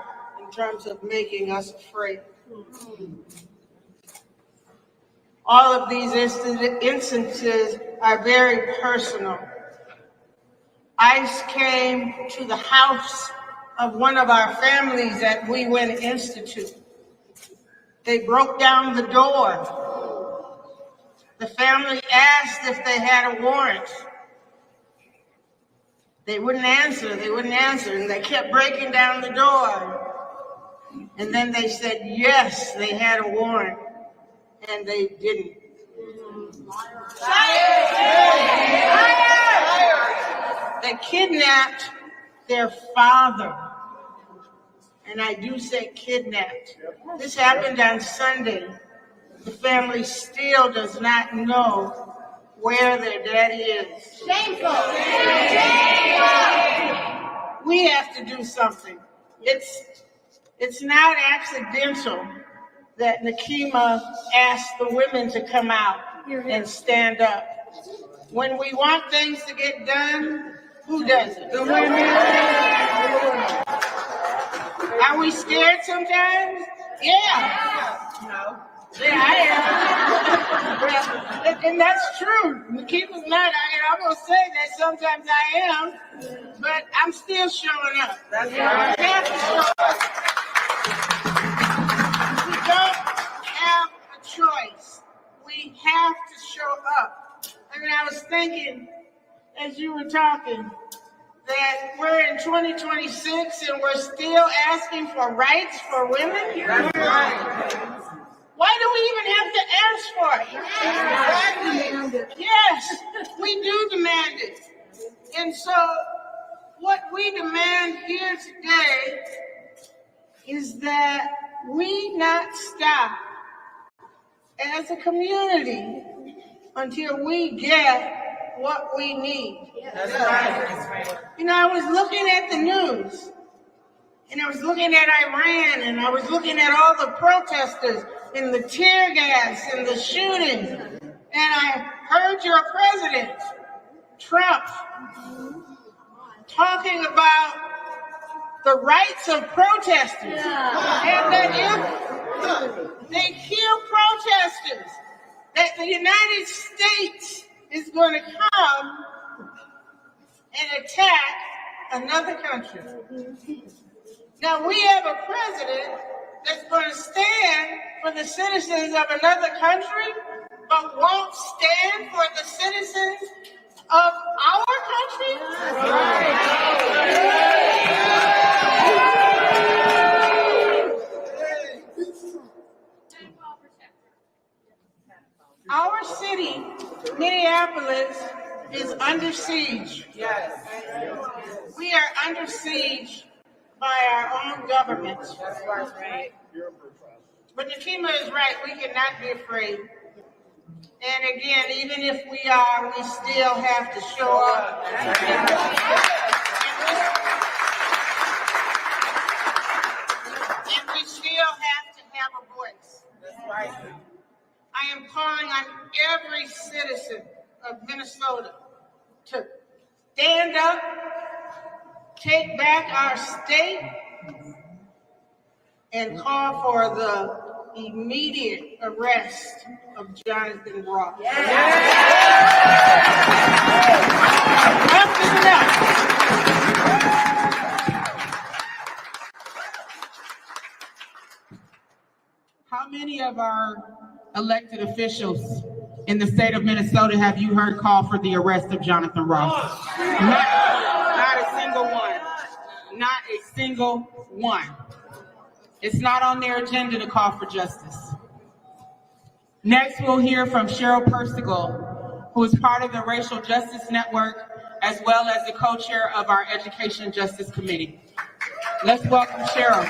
in terms of making us afraid. All of these instances are very personal. ICE came to the house of one of our families at We Win Institute. They broke down the door. The family asked if they had a warrant. They wouldn't answer, and they kept breaking down the door. And then they said, yes, they had a warrant, and they didn't. They kidnapped their father. And I do say kidnapped. This happened on Sunday. The family still does not know where their daddy is. Shameful. We have to do something. It's not accidental that Nekima asked the women to come out and stand up. When we want things to get done, who does it? The women. Are we scared sometimes? Yeah. No. Yeah, I am. And that's true. Nekima's not. I almost say that sometimes I am, but I'm still showing up. That's right. We have to show up. We don't have a choice. We have to show up. I mean, I was thinking as you were talking that we're in 2026 and we're still asking for rights for women. That's right. Why do we even have to ask for it? Yes, we do demand it. And so what we demand here today is that we not stop as a community until we get what we need. That's right. You know, I was looking at the news, and I was looking at Iran, and I was looking at all the protesters and the tear gas and the shooting, and I heard your president, Trump, talking about the rights of protesters, and that if they kill protesters, that the United States is going to come and attack another country. Now, we have a president that's going to stand for the citizens of another country, but won't stand for the citizens of our country? Our city, Minneapolis, is under siege. Yes. We are under siege by our own government. That's right. But Nekima is right. We cannot be afraid. And again, even if we are, we still have to show up. And we still have to have a voice. That's right. I am calling on every citizen of Minnesota to stand up, take back our state, and call for the immediate arrest of Jonathan Ross. Enough is enough. How many of our elected officials in the state of Minnesota have you heard call for the arrest of Jonathan Ross? Not a single one. Not a single one. It's not on their agenda to call for justice. Next, we'll hear from Cheryl Persigal, who is part of the Racial Justice Network, as well as the co-chair of our Education and Justice Committee. Let's welcome Cheryl.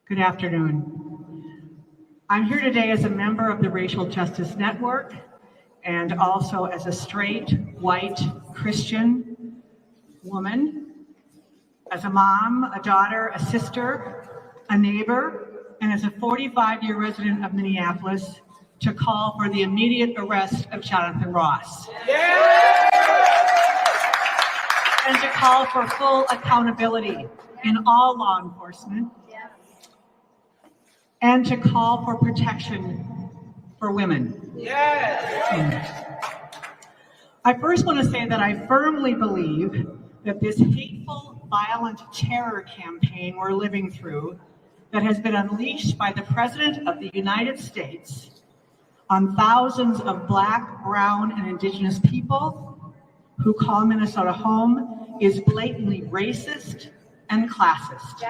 Good afternoon. I'm here today as a member of the Racial Justice Network and also as a straight, white, Christian woman, as a mom, a daughter, a sister, a neighbor, and as a 45-year resident of Minneapolis to call for the immediate arrest of Jonathan Ross. And to call for full accountability in all law enforcement. And to call for protection for women. I first want to say that I firmly believe that this hateful, violent terror campaign we're living through that has been unleashed by the President of the United States on thousands of Black, Brown, and Indigenous people who call Minnesota home is blatantly racist and classist.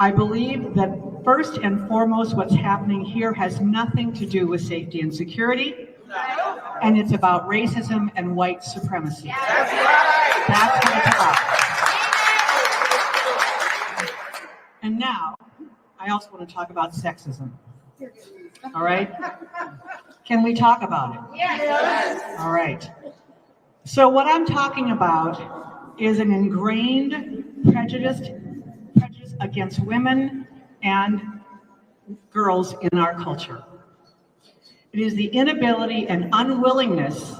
I believe that first and foremost, what's happening here has nothing to do with safety and security, and it's about racism and white supremacy. That's what it's about. And now, I also want to talk about sexism. All right? Can we talk about it? Yes. All right. So what I'm talking about is an ingrained prejudice against women and girls in our culture. It is the inability and unwillingness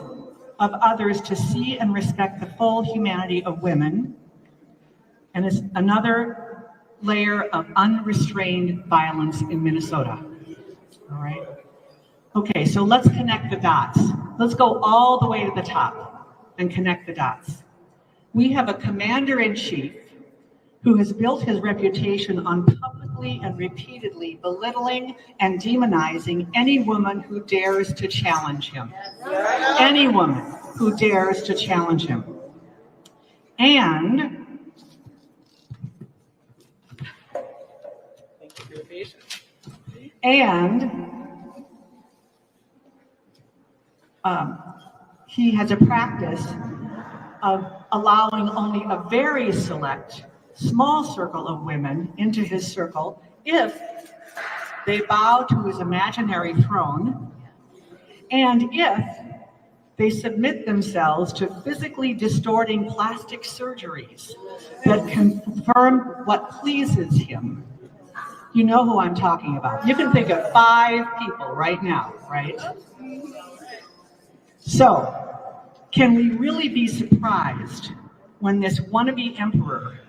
of others to see and respect the full humanity of women, and it's another layer of unrestrained violence in Minnesota. All right. Okay, so let's connect the dots. Let's go all the way to the top and connect the dots. We have a commander-in-chief who has built his reputation on publicly and repeatedly belittling and demonizing any woman who dares to challenge him. Any woman who dares to challenge him. And he has a practice of allowing only a very select, small circle of women into his circle if they bow to his imaginary throne and if they submit themselves to physically distorting plastic surgeries that confirm what pleases him. You know who I'm talking about. You can think of 5 people right now, right? So, can we really be surprised when this wannabe emperor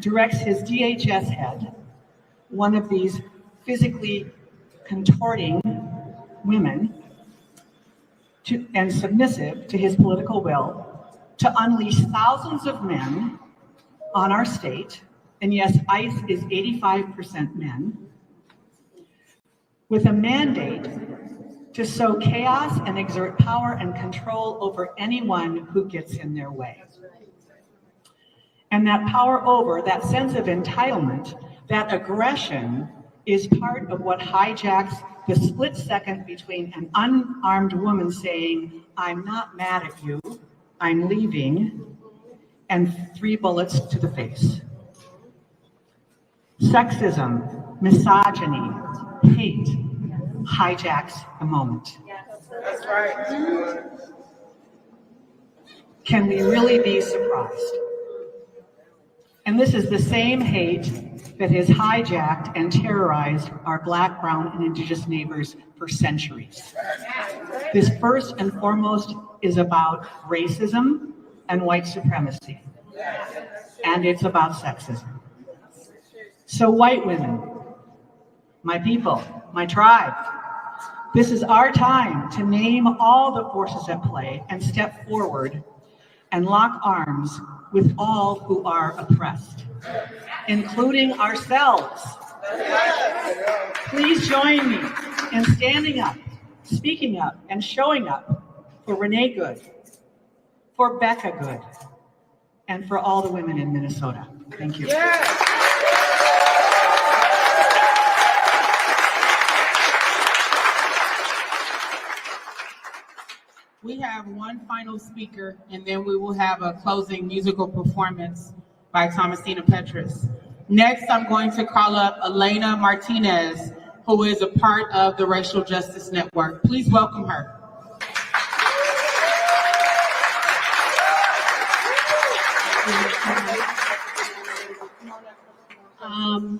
directs his DHS head, one of these physically contorting women, and submissive to his political will, to unleash thousands of men on our state, and yes, ICE is 85% men, with a mandate to sow chaos and exert power and control over anyone who gets in their way. And that power over, that sense of entitlement, that aggression is part of what hijacks the split second between an unarmed woman saying, "I'm not mad at you, I'm leaving," and 3 bullets to the face. Sexism, misogyny, hate hijacks the moment. That's right. Can we really be surprised? And this is the same hate that has hijacked and terrorized our Black, Brown, and Indigenous neighbors for centuries. This first and foremost is about racism and white supremacy. And it's about sexism. So white women, my people, my tribe, this is our time to name all the forces at play and step forward and lock arms with all who are oppressed, including ourselves. Please join me in standing up, speaking up, and showing up for Renee Good, for Becca Good, and for all the women in Minnesota. Thank you. We have one final speaker, and then we will have a closing musical performance by Thomasina Petrus. Next, I'm going to call up Elena Martinez, who is a part of the Racial Justice Network. Please welcome her.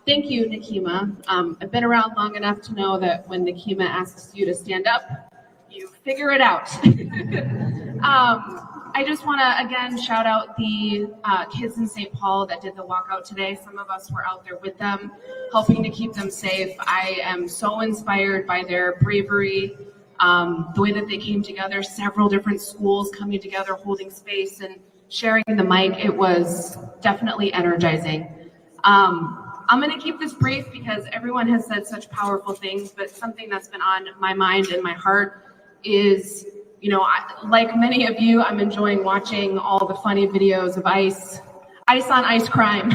Thank you, Nekima. I've been around long enough to know that when Nekima asks you to stand up, you figure it out. I just want to, again, shout out the kids in St. Paul that did the walkout today. Some of us were out there with them, helping to keep them safe. I am so inspired by their bravery, the way that they came together, several different schools coming together, holding space and sharing the mic. It was definitely energizing. I'm going to keep this brief because everyone has said such powerful things, but something that's been on my mind and my heart is, you know, like many of you, I'm enjoying watching all the funny videos of ice on ice crime,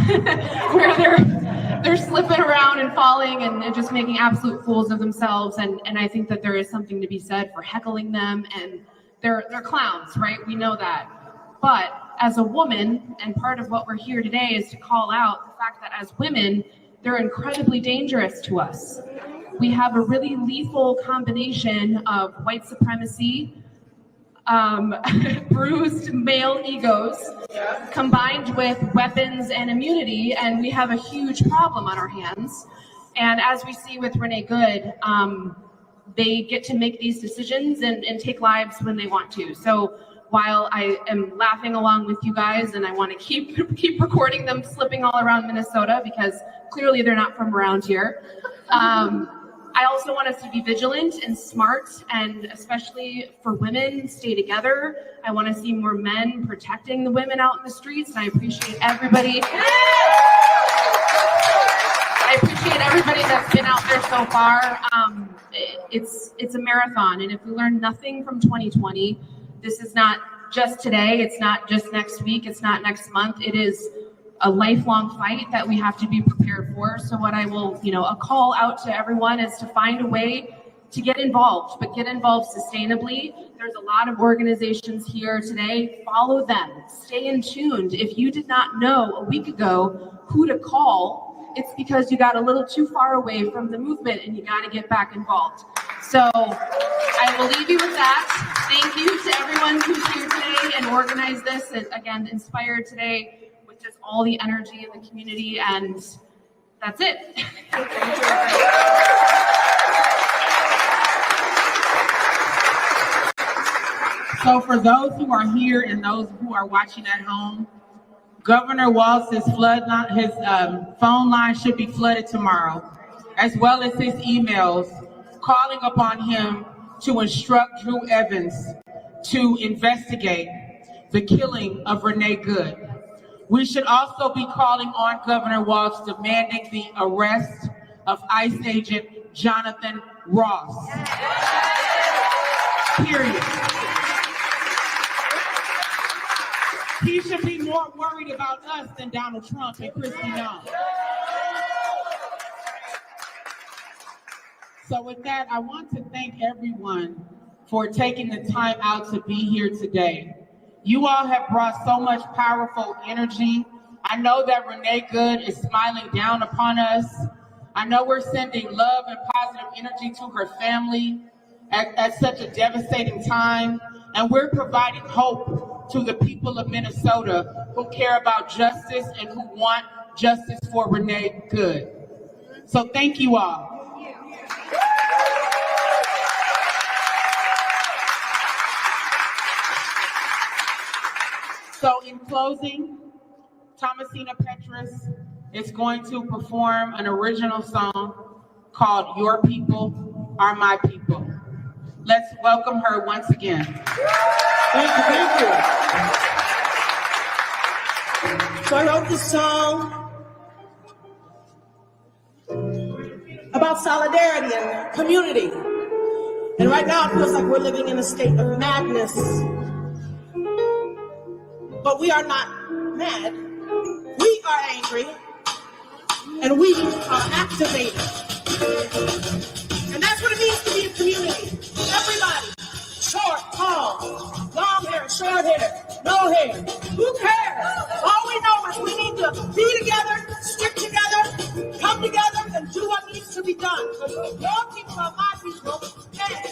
where they're slipping around and falling and just making absolute fools of themselves. And I think that there is something to be said for heckling them, and they're clowns, right? We know that. But as a woman, and part of what we're here today is to call out the fact that as women, they're incredibly dangerous to us. We have a really lethal combination of white supremacy, bruised male egos, combined with weapons and immunity, and we have a huge problem on our hands. And as we see with Renee Good, they get to make these decisions and take lives when they want to. So while I am laughing along with you guys, and I want to keep recording them slipping all around Minnesota because clearly they're not from around here, I also want us to be vigilant and smart, and especially for women, stay together. I want to see more men protecting the women out in the streets, and I appreciate everybody. I appreciate everybody that's been out there so far. It's a marathon, and if we learn nothing from 2020, this is not just today, it's not just next week, it's not next month, it is a lifelong fight that we have to be prepared for. So what I will, a call out to everyone is to find a way to get involved, but get involved sustainably. There's a lot of organizations here today, follow them, stay in tuned. If you did not know a week ago who to call, it's because you got a little too far away from the movement and you got to get back involved. So I will leave you with that. Thank you to everyone who's here today and organized this, and again, inspired today with just all the energy in the community, and that's it. So for those who are here and those who are watching at home, Governor Walz's phone line should be flooded tomorrow, as well as his emails calling upon him to instruct Drew Evans to investigate the killing of Renee Good. We should also be calling on Governor Walz demanding the arrest of ICE agent Jonathan Ross. Period. He should be more worried about us than Donald Trump and Kristi Young. So with that, I want to thank everyone for taking the time out to be here today. You all have brought so much powerful energy. I know that Renee Good is smiling down upon us. I know we're sending love and positive energy to her family at such a devastating time. And we're providing hope to the people of Minnesota who care about justice and who want justice for Renee Good. So thank you all. So in closing, Thomasina Petrus is going to perform an original song called Your People Are My People. Let's welcome her once again. Thank you. So I wrote this song about solidarity and community. And right now it feels like we're living in a state of madness. But we are not mad. We are angry. And we are activated. And that's what it means to be a community. Everybody, short, tall, long hair, short hair, no hair. Who cares? All we know is we need to be together, stick together, come together, and do what needs to be done. Your people are my people, and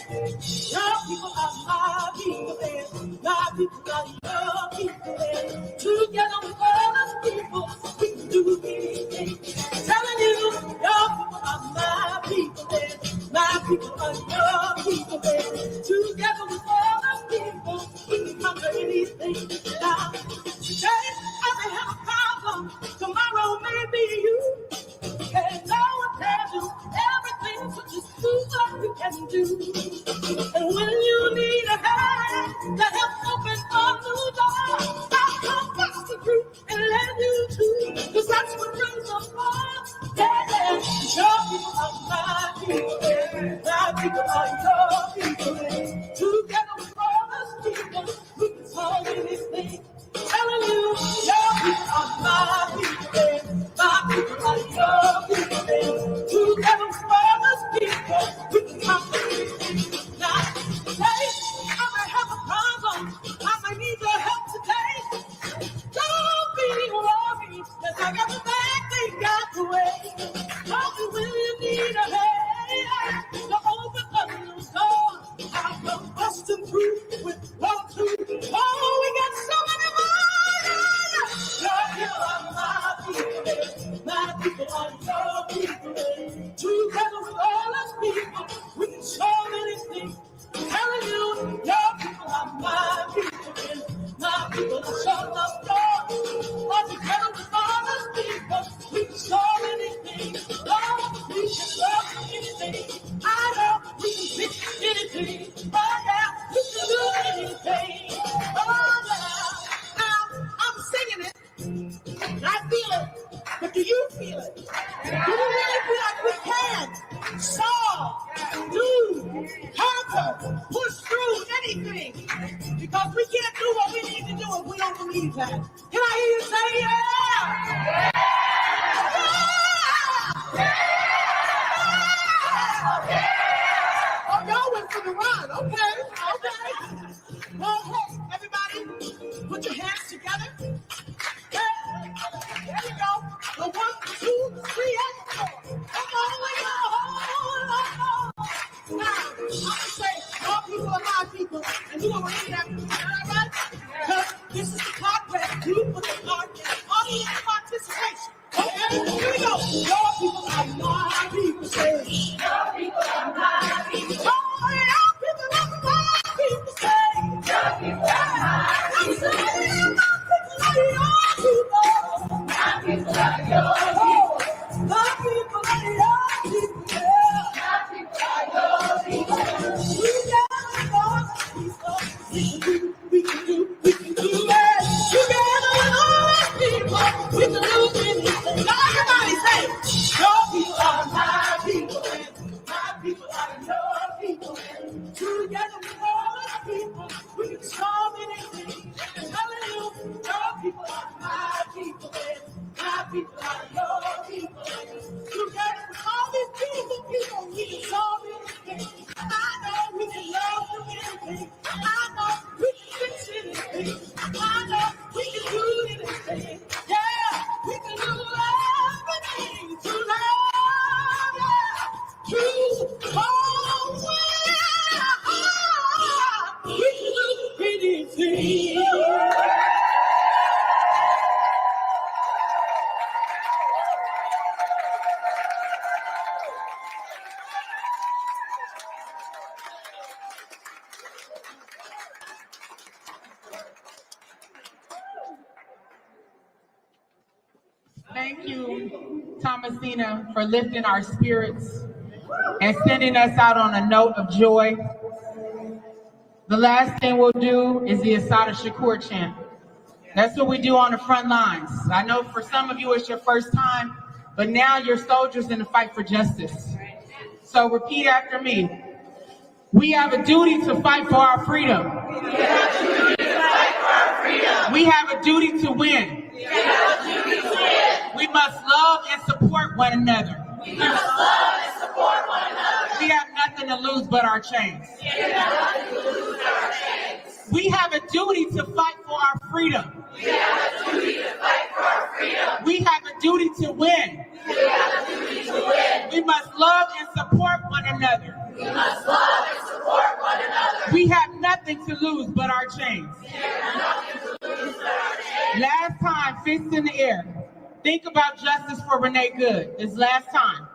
your people are my people, and my people are your people, and together with all us people, we can do anything. Telling you, your people are my people, and my people are your people, and together with all us people, we can conquer anything. Now, today I may have a problem, tomorrow may be you. And no one can do everything, so just do what you can do. And when you need a hand to help open a new door, I'll come busting through and let you too. Cause that's what brings us on. Yeah, yeah. Your people are my people, my people are your people. Together with all us people, we can solve anything. Telling you, your people are my people, my people are your people. Together with all us people, we can conquer anything. Now, today, I may have a problem. I may need your help today. Don't be worried, cause I got the back, they got the way. Don't be when you need a hand to open up new door. I'll come busting through with 1, 2. Oh, we got so many more. Your people are my people, my people are your people. Together with all us people, we can solve anything. Telling you, your people are my people, my people are shut up doors. All together with all us people, we can solve anything. Oh, we can love anything. I know we can fix anything. Oh yeah, we can do anything. Oh yeah. Now I'm singing it, and I feel it. But do you feel it? Do you really feel like we can solve, do, conquer, push through anything? Because we can't do what we need to do if we don't believe that. Can I hear you say yeah? Yeah! Oh, y'all went for the run. Okay. Well, hey, everybody, put your hands together. There you go. The 1, 2, 3, and 4. Come on, we go. Now, I'm gonna say, all people are my people, and you gonna read that. All right? Because this is the part where you put the part in audience participation. Okay? Here we go. Your people are my people. Say, your people are my people. Oh, your people are my people. Say, your people are my people. Say, my people are your people. My people are your people. My people are your people. We can do that. Together with all our people, we can do anything. Now everybody say, your people are my people, and my people are your people. Together with all our people, we can solve anything. I'm telling you, your people are my people, and my people are your people. Together with all these people, we can solve anything. I know we can love them anything. I know we can fix anything. I know we can do anything. Yeah, we can do everything to love. Yeah, to home. We can do anything. Thank you, Thomasina, for lifting our spirits and sending us out on a note of joy. The last thing we'll do is the Asada Shakur chant. That's what we do on the front lines. I know for some of you it's your first time, but now you're soldiers in the fight for justice. So repeat after me. We have a duty to fight for our freedom. We have a duty to win. We must love and support one another. We have nothing to lose but our chains. We have a duty to fight for our freedom. We have a duty to win. We must love and support one another. We have nothing to lose but our chains. Last time, fists in the air. Think about justice for Renee Good. This last time.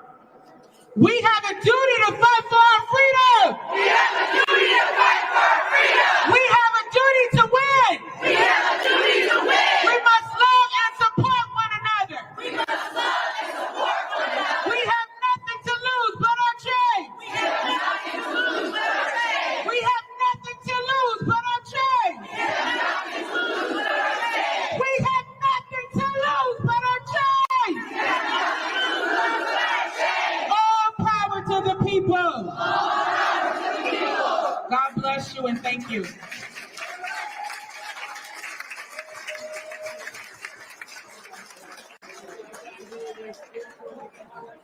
We have a duty to fight for our freedom. We have a duty to fight for our freedom. We have a duty to win. We have a duty to win. We must love and support one another. We must love and support one another. We have nothing to lose but our chains. We have nothing to lose but our chains. We have nothing to lose but our chains. We have nothing to lose but our chains. We have nothing to lose but our chains. We have nothing to lose but our chains. All power to the people. All power to the people. God bless you and thank you.